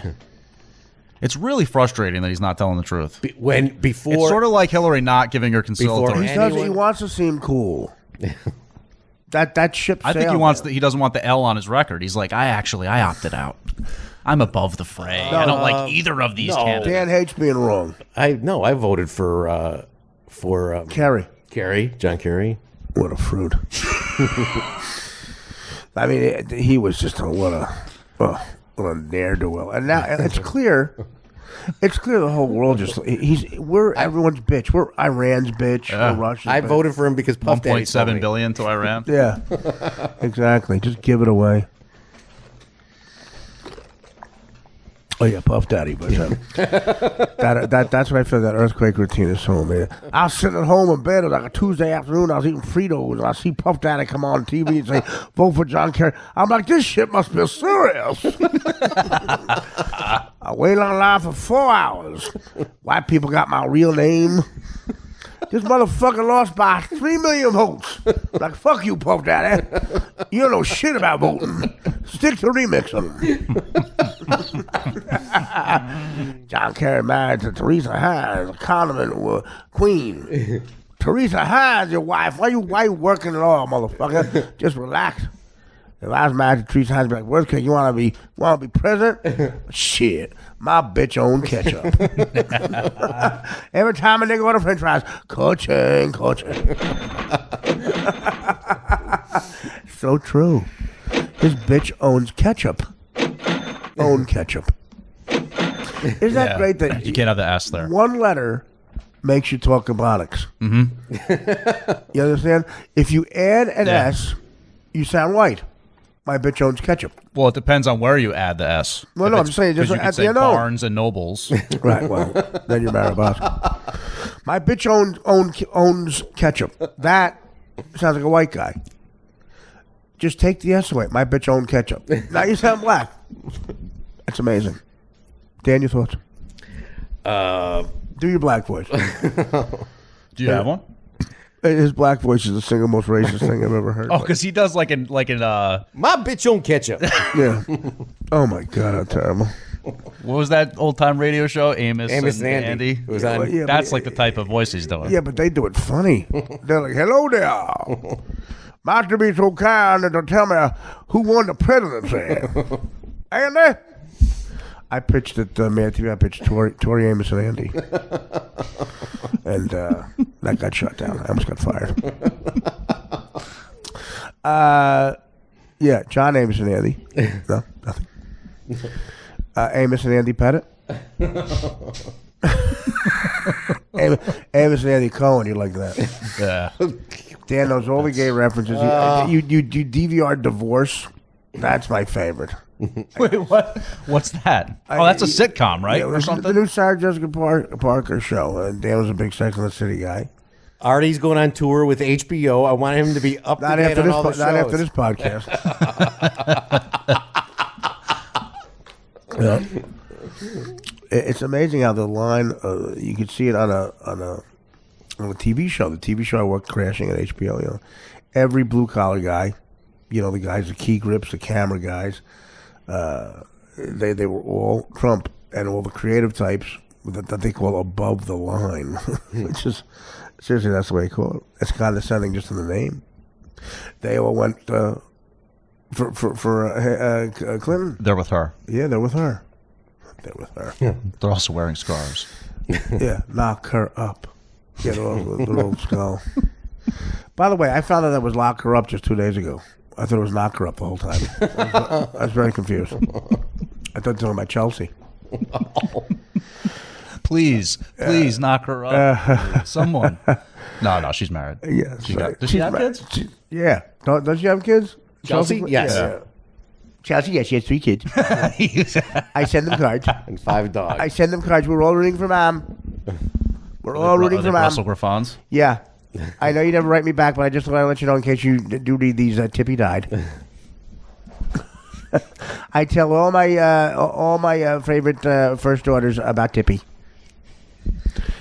It's really frustrating that he's not telling the truth. It's sort of like Hillary not giving her conciliatory. He wants to seem cool. that ship sailed. I think he doesn't want the L on his record. He's like, I opted out. I'm above the fray. I don't like either of these candidates. Dan hates being wrong. I voted for Kerry. John Kerry. What a fruit. I mean, he was just what a ne'er-do-well. And now it's clear. It's clear the whole world we're everyone's bitch. We're Iran's bitch. We're Russia's I bitch. voted for him because Puff Daddy told me. $1.7 billion to Iran. Yeah, exactly. Just give it away. Oh yeah, Puff Daddy, but that's what I feel. That earthquake routine is so amazing. I was sitting at home in bed. It was like a Tuesday afternoon. I was eating Fritos, and I see Puff Daddy come on TV and say, "Vote for John Kerry." I'm like, this shit must be serious. I waited on line for 4 hours. White people got my real name. This motherfucker lost by 3 million votes. Like, fuck you, Puff Daddy. You don't know shit about voting. Stick to remixing. John Kerry married to Teresa Hines, a condiment queen. Teresa Hines, your wife. Why you working at all, motherfucker? Just relax. If I was married to Teresa Hines, I'd be like, worst case, you want to be president? Shit, my bitch own ketchup. Every time a nigga order French fries, coaching. So true. His bitch owns ketchup. Own ketchup. Isn't that great that you can't have the S there? One letter makes you talk ebonics. Mm-hmm. You understand? If you add an S, you sound white. My bitch owns ketchup. Well, it depends on where you add the S. Well, no, I'm just saying, just you could at say the end. Barnes and Nobles. Right. Well, then you're Marabosco. My bitch owns ketchup. That sounds like a white guy. Just take the S away. My bitch owns ketchup. Now you sound black. That's amazing. Dan, your thoughts? Do your black voice. Do you have one? His black voice is the single most racist thing I've ever heard. Oh, because he does like in my bitch own ketchup. Yeah. Oh my God, how terrible. What was that old time radio show? Amos and Andy. It was on. Yeah, that's like the type of voice he's doing. Yeah, but they do it funny. They're like, "Hello there, Master be so kind to tell me who won the presidency." Andy. I pitched it, Matthew. I pitched Tori Amos and Andy. And that got shut down. I almost got fired. Yeah, John Amos and Andy. No, nothing. Amos and Andy Pettit. Amos and Andy Cohen, you like that? Yeah. Dan knows all the gay references. You DVR Divorce. That's my favorite. Wait, what? What's that? Oh, that's a sitcom, right? Yeah, or something? The new Sarah Jessica Parker show. And Dan was a big Sex and the City guy. Artie's going on tour with HBO. I want him to be up to date on all the shows. Not after this podcast. Yeah. It's amazing how the line you could see it on a TV show. The TV show I worked crashing at HBO. You know, every blue collar guy, you know, the guys, the key grips, the camera guys, they were all Trump, and all the creative types that they call above the line, which is seriously that's the way they call it. It's condescending just in the name. They all went for Clinton. They're with her. Yeah, they're with her. They're with her. Yeah. They're also wearing scarves. Yeah, knock her up. Get off the little skull. By the way, I found out that was lock her up just 2 days ago. I thought it was knock her up the whole time. I was very confused. I thought they were talking about Chelsea. Please knock her up. Someone. No, she's married. Yeah, does she have kids? Yeah. Does she have kids? Chelsea? Yes. Yeah. Chelsea, yes, she has 3 kids. I send them cards. And 5 dogs. I send them cards. We're all rooting for Mom. We're all rooting for Mom. Russell Griffons? Yeah. I know you never write me back, but I just want to let you know in case you do read these. Tippy died. I tell all my favorite first daughters about Tippy.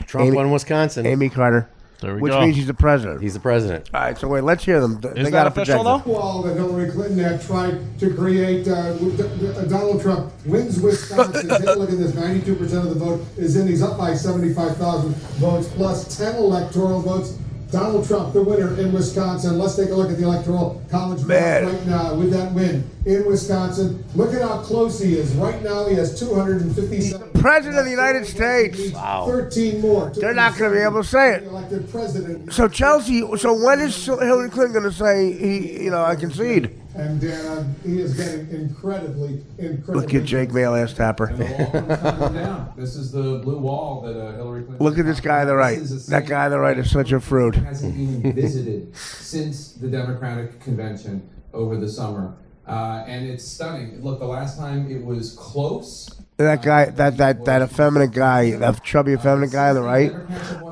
Trump won Wisconsin. Amy Carter. There we which go. means he's the president. He's the president. All right, so wait, let's hear them. Is that official, though? Wall that Hillary Clinton had tried to create. Donald Trump wins Wisconsin. Take a look at this. 92% of the vote is in. He's up by 75,000 votes plus 10 electoral votes. Donald Trump, the winner in Wisconsin. Let's take a look at the Electoral College vote right now with that win in Wisconsin. Look at how close he is. Right now, he has 257. President of the United States. Wow. 13 more. They're not going to be able to say it. Elected president. So Chelsea. So when is Hillary Clinton going to say I concede? And he is getting incredibly. Look at Jake Mail-ass Tapper. This is the blue wall that Hillary Clinton. Look at this guy on the right. That guy on the right is such a fruit. Hasn't even visited since the Democratic convention over the summer, and it's stunning. Look, the last time it was close. That guy, that effeminate guy, that chubby effeminate guy on the right,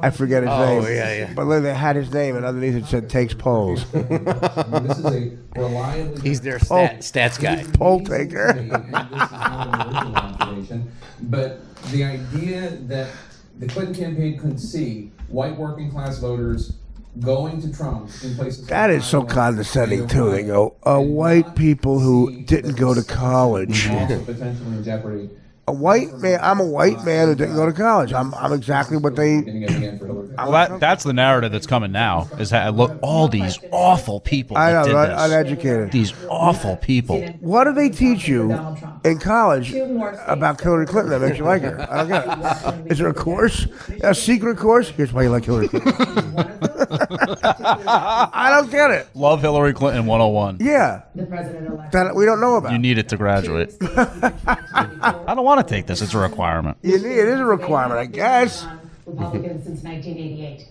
I forget his name. Oh, yeah. But look, they had his name, and underneath it said takes polls. This is a reliably. He's their stats guy. Poll taker. And this is not an original observation, but the idea that the Clinton campaign couldn't see white working class voters going to Trump in places. That is so condescending too. They go, white people who didn't go to college. Also potentially in jeopardy. A white man. I'm a white man who didn't go to college. I'm exactly what they. Well, that's the narrative that's coming now. Is that look all these awful people. I know, that did right? this. Uneducated. These awful people. What do they teach you in college about Hillary Clinton that makes you like her? I don't get it. Is there a course? A secret course? Here's why you like Hillary Clinton. I don't get it. Love Hillary Clinton 101. Yeah. The president-elect. That we don't know about. You need it to graduate. I don't want to take this. It's a requirement. It is a requirement, I guess. Republicans since 1988.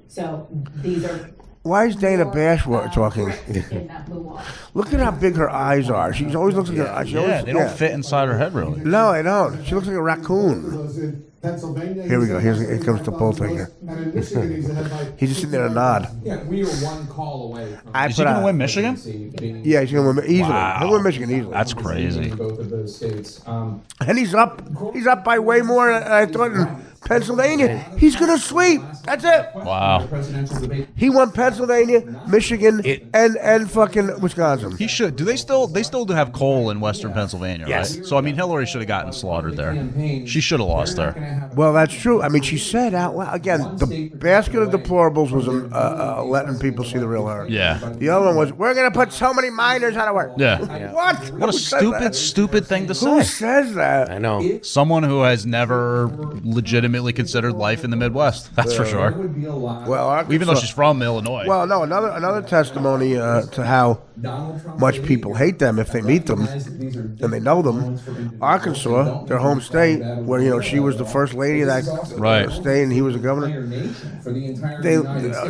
So these are. Why is Dana Bash talking? In that blue wall. Look at how big her eyes are. She always looks like a. They don't fit inside her head really. No, they don't. She looks like a raccoon. In Pennsylvania. Here we go. Here comes the poll taker. And in Michigan, he's ahead by. He's just sitting there and nod. Yeah, we are one call away from. I Is he put going to out- win Michigan? Yeah, he's going to win easily. Wow. He'll win Michigan easily. That's crazy. Both of those states. And he's up. He's up by way more than I thought in Pennsylvania. He's going to sweep. That's it. Wow. Presidential debate. He won Pennsylvania, Michigan, and fucking Wisconsin. He should. Do they still do have coal in Western Pennsylvania, Yes. right? So I mean Hillary should have gotten slaughtered there. She should have lost there. Well, that's true. I mean, she said out loud again. The basket of deplorables was letting people see the real her. Yeah. The other one was, we're going to put so many minors out of work. Yeah. What? What a Who said that? stupid thing to Who say. says that? I know. Someone who has never legitimately considered life in the Midwest. That's for sure. Well, Even though she's from Illinois. Well, no, another testimony to how much people hate them if they meet them and they know them. Arkansas, their home state, where she was the first lady of that state and he was the governor.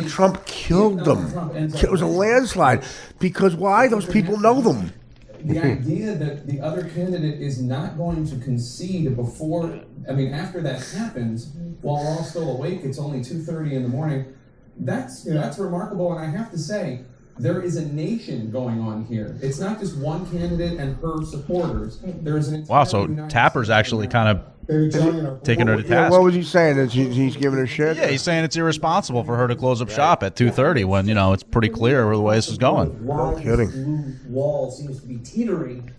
Trump killed them. It was a landslide because why? Those people know them. The idea that the other candidate is not going to concede after that happens, while we're all still awake, it's only 2:30 in the morning. That's remarkable, and I have to say, there is a nation going on here. It's not just one candidate and her supporters. There is an entire Wow, so Tapper's actually kind of Maybe telling her. Taking her to Yeah, task. what was he saying? That he's giving her shit? Yeah, he's saying it's irresponsible for her to close up shop at 2:30 when it's pretty clear where the way this is going. No kidding. Blue wall seems to be teetering.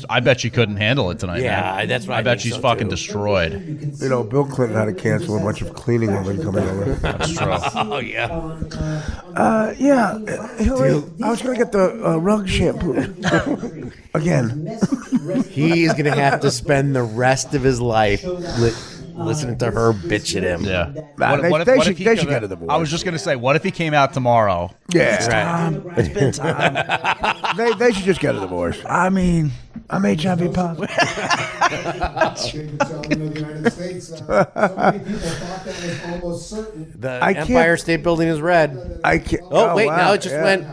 I bet she couldn't handle it tonight. Yeah, man. that's what I I bet think she's so, fucking too. destroyed. Bill Clinton had to cancel a bunch of cleaning women coming over. That's true. Oh, yeah. Yeah, Hillary, I was going to get the rug shampoo. Again. He's going to have to spend the rest of his life listening to her bitch at him. Yeah. They should get a divorce. I was just going to say, what if he came out tomorrow? Yeah. It's been time. They should just get a divorce. I mean, I'm HIV positive. The United States. So many people thought that was almost certain. The Empire State Building is red. I can't. Oh, wait, wow, now it just went.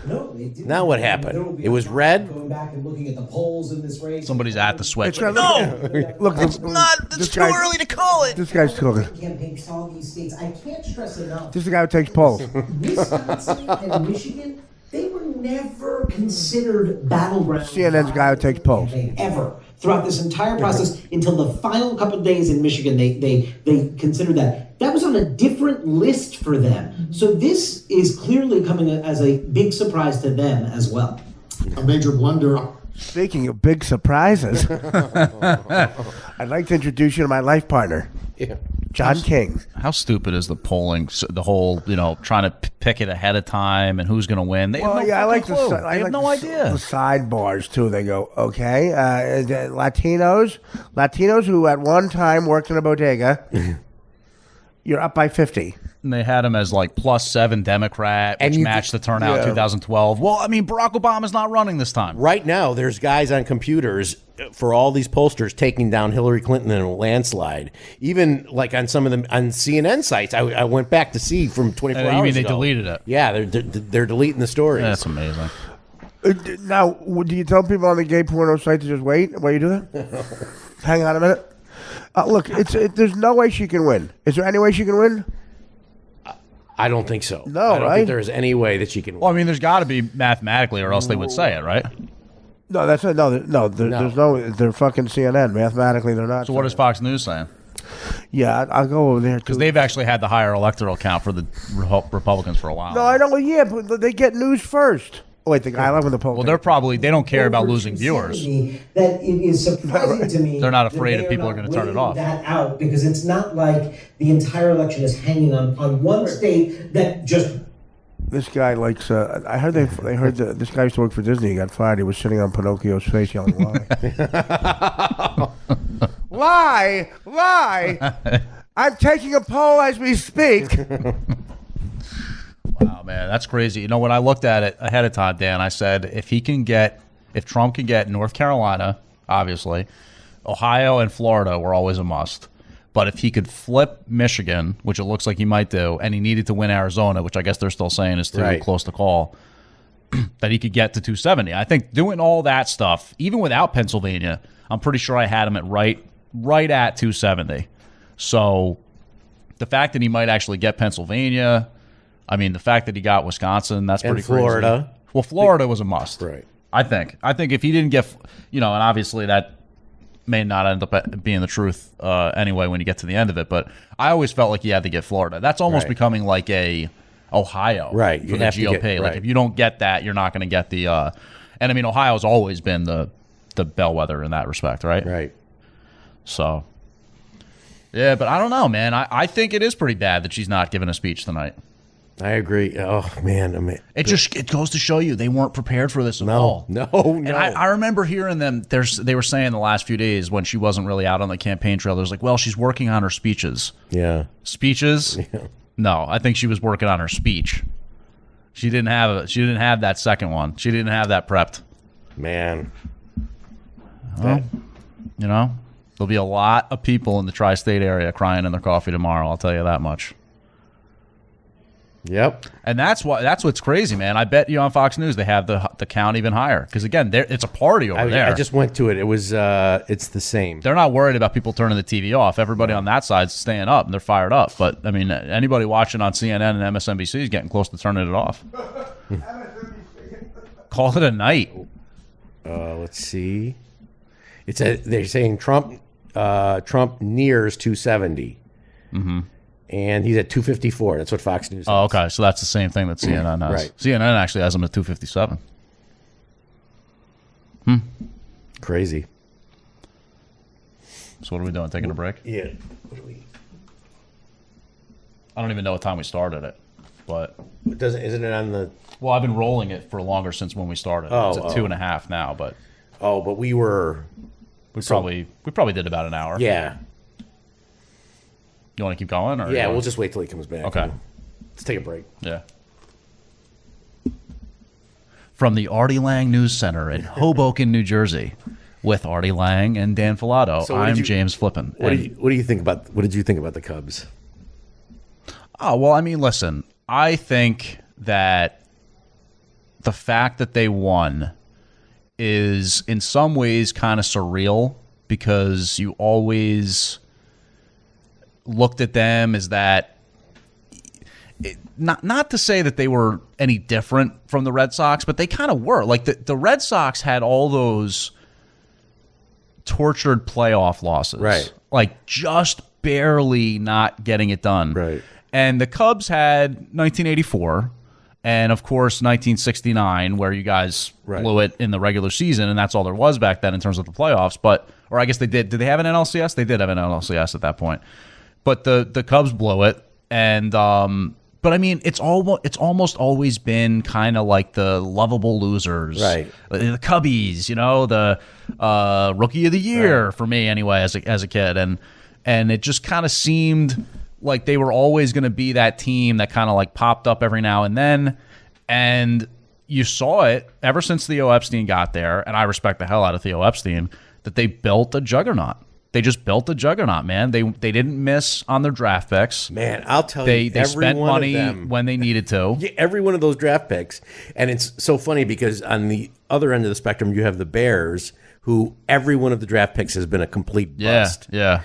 No, they didn't. Now what happened? It was red. Going back and looking at the polls in this race. Somebody's at the switch. It's look, it's not. It's too early to call it. This guy's talking. Campaign all these states. I can't stress enough. This is the guy who takes polls. Wisconsin and Michigan, they were never considered battlegrounds. CNN's guy who takes polls. Ever. Throughout this entire process, until the final couple of days in Michigan, they considered that. That was on a different list for them. So this is clearly coming as a big surprise to them as well. A major blunder. Speaking of big surprises, I'd like to introduce you to my life partner, John King. How stupid is the polling? The whole, trying to pick it ahead of time and who's going to win. They have no I like clue. I They have no idea. The sidebars too. They go, okay, the Latinos who at one time worked in a bodega. You're up by 50. And they had him as like +7 Democrat, which matched the turnout in 2012. Well, I mean, Barack Obama's not running this time. Right now, there's guys on computers for all these pollsters taking down Hillary Clinton in a landslide. Even like on some of them on CNN sites, I went back to see from 24 hours You mean they ago. deleted it? Yeah, they're deleting the stories. That's amazing. Now, do you tell people on the gay porno site to just wait while you do that? Hang on a minute. Look, there's no way she can win. Is there any way she can win? I don't think so. No, I don't right? think there's any way that she can win. Well, I mean, there's got to be mathematically, or else they would say it, right? No, that's it. No, there's no. They're fucking CNN. Mathematically, they're not. So what is Fox News saying? Yeah, I'll go over there because they've actually had the higher electoral count for the Republicans for a while. No, I know. Yeah, but they get news first. Oh, wait, the guy left with the poll. Well, they don't care about losing viewers. That it is surprising to me. They're not afraid that if people are going to turn it off. That out because it's not like the entire election is hanging on one state that just. This guy likes. I heard they heard this guy used to work for Disney. He got fired. He was sitting on Pinocchio's face yelling, "Lie, lie, lie!" I'm taking a poll as we speak. Wow, man, that's crazy. You know, when I looked at it ahead of time, Dan, I said if Trump can get North Carolina, obviously, Ohio and Florida were always a must. But if he could flip Michigan, which it looks like he might do, and he needed to win Arizona, which I guess they're still saying is too close to call, that he could get to 270. I think doing all that stuff, even without Pennsylvania, I'm pretty sure I had him at right at 270. So the fact that he might actually get Pennsylvania, I mean, the fact that he got Wisconsin, that's pretty crazy. Florida. Well, Florida was a must. Right. I think if he didn't get, and obviously that may not end up being the truth anyway when you get to the end of it, but I always felt like he had to get Florida. That's almost becoming like a Ohio right. for the GOP. Like if you don't get that, you're not going to get the and I mean, Ohio's always been the bellwether in that respect, right? Right. So yeah, but I don't know, man. I think it is pretty bad that she's not giving a speech tonight. I agree. Oh man, it goes to show you they weren't prepared for this at all. No. And I remember hearing them. They were saying the last few days when she wasn't really out on the campaign trail. There's like, well, she's working on her speeches. Yeah, speeches. Yeah. No, I think she was working on her speech. She didn't have that second one. She didn't have that prepped. Man, well, there'll be a lot of people in the tri-state area crying in their coffee tomorrow. I'll tell you that much. Yep. And that's what's crazy, man. I bet you on Fox News they have the count even higher because again, it's a party over there. I just went to it. It was it's the same. They're not worried about people turning the TV off. Everybody on that side's staying up and they're fired up. But I mean, anybody watching on CNN and MSNBC is getting close to turning it off. Call it a night. Let's see. They're saying Trump Trump nears 270. Mm-hmm. And he's at 254. That's what Fox News says. Oh, okay. So that's the same thing that CNN has. Right. CNN actually has him at 257. Crazy. So what are we doing? Taking a break? Yeah. I don't even know what time we started it, but Isn't it on the? Well, I've been rolling it for longer since when we started. It's at 2.5 now, but but we were. We probably did about an hour. Yeah. You want to keep going? Or Yeah, we'll just wait till he comes back. Okay. Let's take a break. Yeah. From the Artie Lang News Center in Hoboken, New Jersey, with Artie Lang and Dan Filato, So I'm James Flippin. What do you think about? What did you think about the Cubs? Oh, well, I mean, listen, I think that the fact that they won is in some ways kind of surreal because you always looked at them as that, not to say that they were any different from the Red Sox, but they kind of were. Like the Red Sox had all those tortured playoff losses. Right. Like just barely not getting it done. Right. And the Cubs had 1984 and, of course, 1969, where you guys blew it in the regular season, and that's all there was back then in terms of the playoffs. Or I guess they did. Did they have an NLCS? They did have an NLCS at that point. But the Cubs blew it. And but, I mean, it's almost always been kind of like the lovable losers. Right. The Cubbies, the Rookie of the Year for me anyway as a kid. And it just kind of seemed like they were always going to be that team that kind of like popped up every now and then. And you saw it ever since Theo Epstein got there, and I respect the hell out of Theo Epstein, that they built a juggernaut. They just built a juggernaut, man. They didn't miss on their draft picks. Man, I'll tell you, they spent money when they needed to. Yeah, every one of those draft picks. And it's so funny because on the other end of the spectrum, you have the Bears, who every one of the draft picks has been a complete bust. Yeah.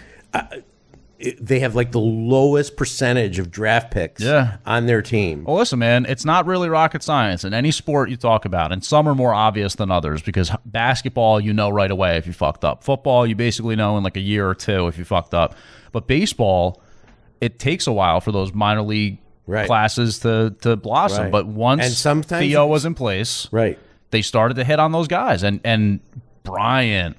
They have like the lowest percentage of draft picks on their team. Well, listen, man, it's not really rocket science in any sport you talk about, and some are more obvious than others because basketball, you know right away if you fucked up. Football, you basically know in like a year or two if you fucked up. But baseball, it takes a while for those minor league classes to blossom. Right. But once and sometimes Theo was in place, they started to hit on those guys. And Bryant,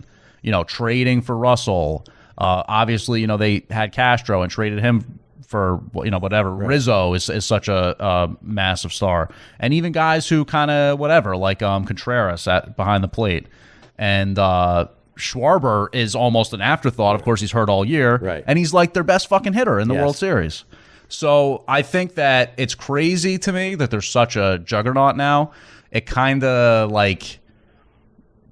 trading for Russell. Obviously, they had Castro and traded him for, whatever. Right. Rizzo is such a massive star. And even guys who kind of whatever, like Contreras behind the plate. And Schwarber is almost an afterthought. Of course, he's hurt all year. Right. And he's like their best fucking hitter in the World Series. So I think that it's crazy to me that there's such a juggernaut now. It kind of like...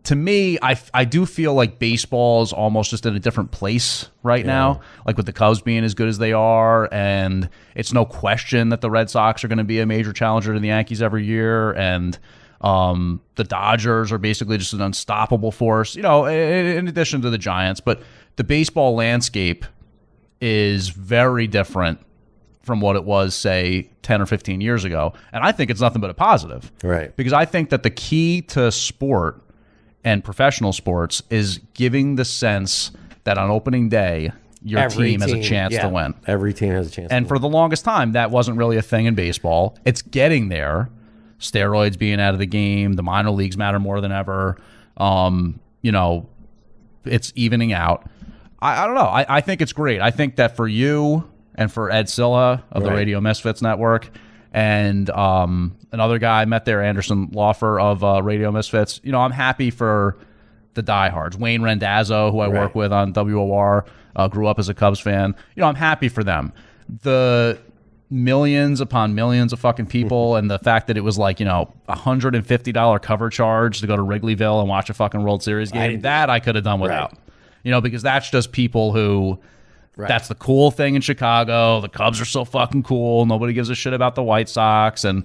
To me, I do feel like baseball is almost just in a different place right now, like with the Cubs being as good as they are, and it's no question that the Red Sox are going to be a major challenger to the Yankees every year, and the Dodgers are basically just an unstoppable force, in addition to the Giants. But the baseball landscape is very different from what it was, say, 10 or 15 years ago, and I think it's nothing but a positive. Right. Because I think that the key to sport and professional sports is giving the sense that on opening day, your team has a chance to win. Every team has a chance and to for win. the longest time, that wasn't really a thing in baseball. It's getting there. Steroids being out of the game. The minor leagues matter more than ever. It's evening out. I don't know. I think it's great. I think that for you and for Ed Silla of the Radio Misfits Network, and another guy I met there, Anderson Laufer of Radio Misfits. I'm happy for the diehards. Wayne Rendazzo, who I work with on WOR, grew up as a Cubs fan. I'm happy for them. The millions upon millions of fucking people and the fact that it was like, $150 cover charge to go to Wrigleyville and watch a fucking World Series game, that I could have done without. Because that's just people who... That's the cool thing in Chicago. The Cubs are so fucking cool. Nobody gives a shit about the White Sox. And,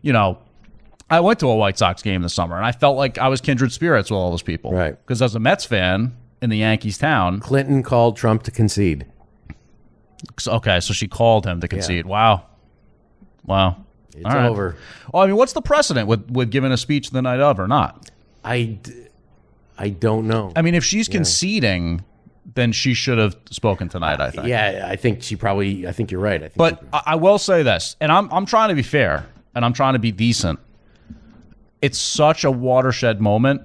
I went to a White Sox game this summer, and I felt like I was kindred spirits with all those people. Right. Because as a Mets fan in the Yankees town... Clinton called Trump to concede. Okay, so she called him to concede. Yeah. Wow. It's over. Well, I mean, what's the precedent with giving a speech the night of or not? I don't know. I mean, if she's conceding... then she should have spoken tonight, I think. Yeah, I think you're right. I think But I will say this, and I'm trying to be fair, and I'm trying to be decent. It's such a watershed moment,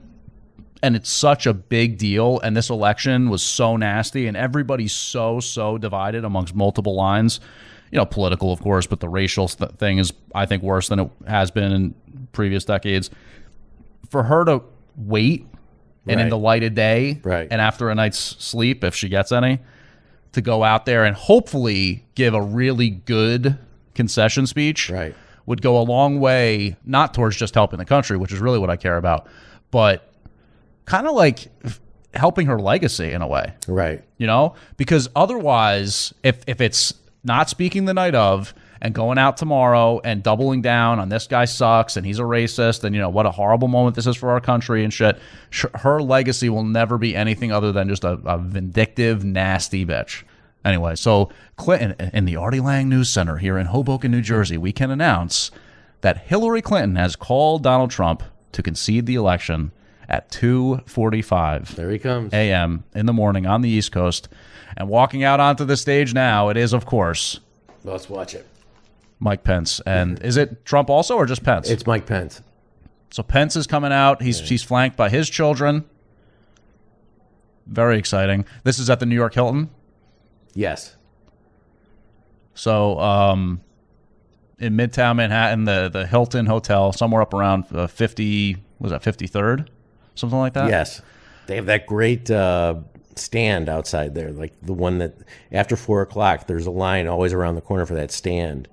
and it's such a big deal, and this election was so nasty, and everybody's so divided amongst multiple lines. Political, of course, but the racial thing is, I think, worse than it has been in previous decades. For her to wait and in the light of day, and after a night's sleep, if she gets any, to go out there and hopefully give a really good concession speech would go a long way, not towards just helping the country, which is really what I care about, but kind of like helping her legacy in a way. Right. Because otherwise, if it's not speaking the night of and going out tomorrow and doubling down on this guy sucks and he's a racist and what a horrible moment this is for our country and shit, her legacy will never be anything other than just a vindictive, nasty bitch. Anyway, so Clinton, in the Artie Lang News Center here in Hoboken, New Jersey, we can announce that Hillary Clinton has called Donald Trump to concede the election at 2:45 there he comes a.m. in the morning on the East Coast. And walking out onto the stage now, it is, of course, let's watch it, Mike Pence. And is it Trump also or just Pence? It's Mike Pence. So Pence is coming out. He's flanked by his children. Very exciting. This is at the New York Hilton? Yes. So in Midtown Manhattan, the Hilton Hotel, somewhere up around 53rd? Something like that? Yes. They have that great stand outside there, like the one that after 4 o'clock, there's a line always around the corner for that stand.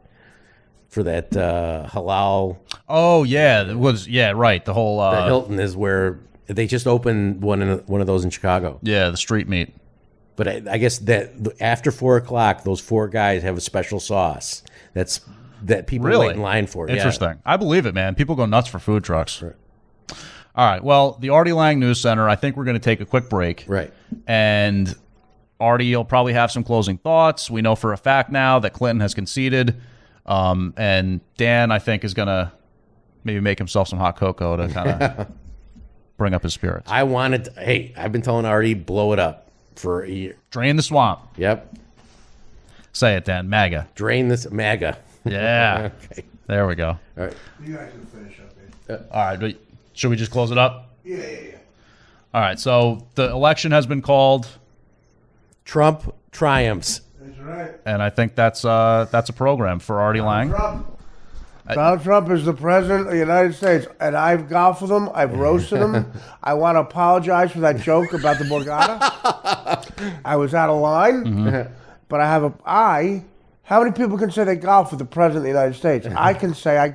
For that halal. Oh yeah, it was right. The whole the Hilton is where they just opened one of those in Chicago. Yeah, the street meat. But I guess that after 4 o'clock, those four guys have a special sauce that people really? wait in line for. Interesting. Yeah. I believe it, man. People go nuts for food trucks. Right. All right. Well, the Artie Lang News Center. I think we're going to take a quick break. Right. And Artie, you'll probably have some closing thoughts. We know for a fact now that Clinton has conceded. And Dan, I think, is going to maybe make himself some hot cocoa to kind of bring up his spirits. I've been telling Artie, blow it up for a year. Drain the swamp. Yep. Say it, Dan. MAGA. Drain this MAGA. Yeah. Okay. There we go. All right. You guys can finish up here. All right. But should we just close it up? Yeah. All right. So the election has been called. Trump triumphs. That's right. And I think that's a program for Artie Lang. Donald Trump is the president of the United States, and I've golfed with him. I've roasted him. I want to apologize for that joke about the Borgata. I was out of line, but how many people can say they golf with the president of the United States? I can say I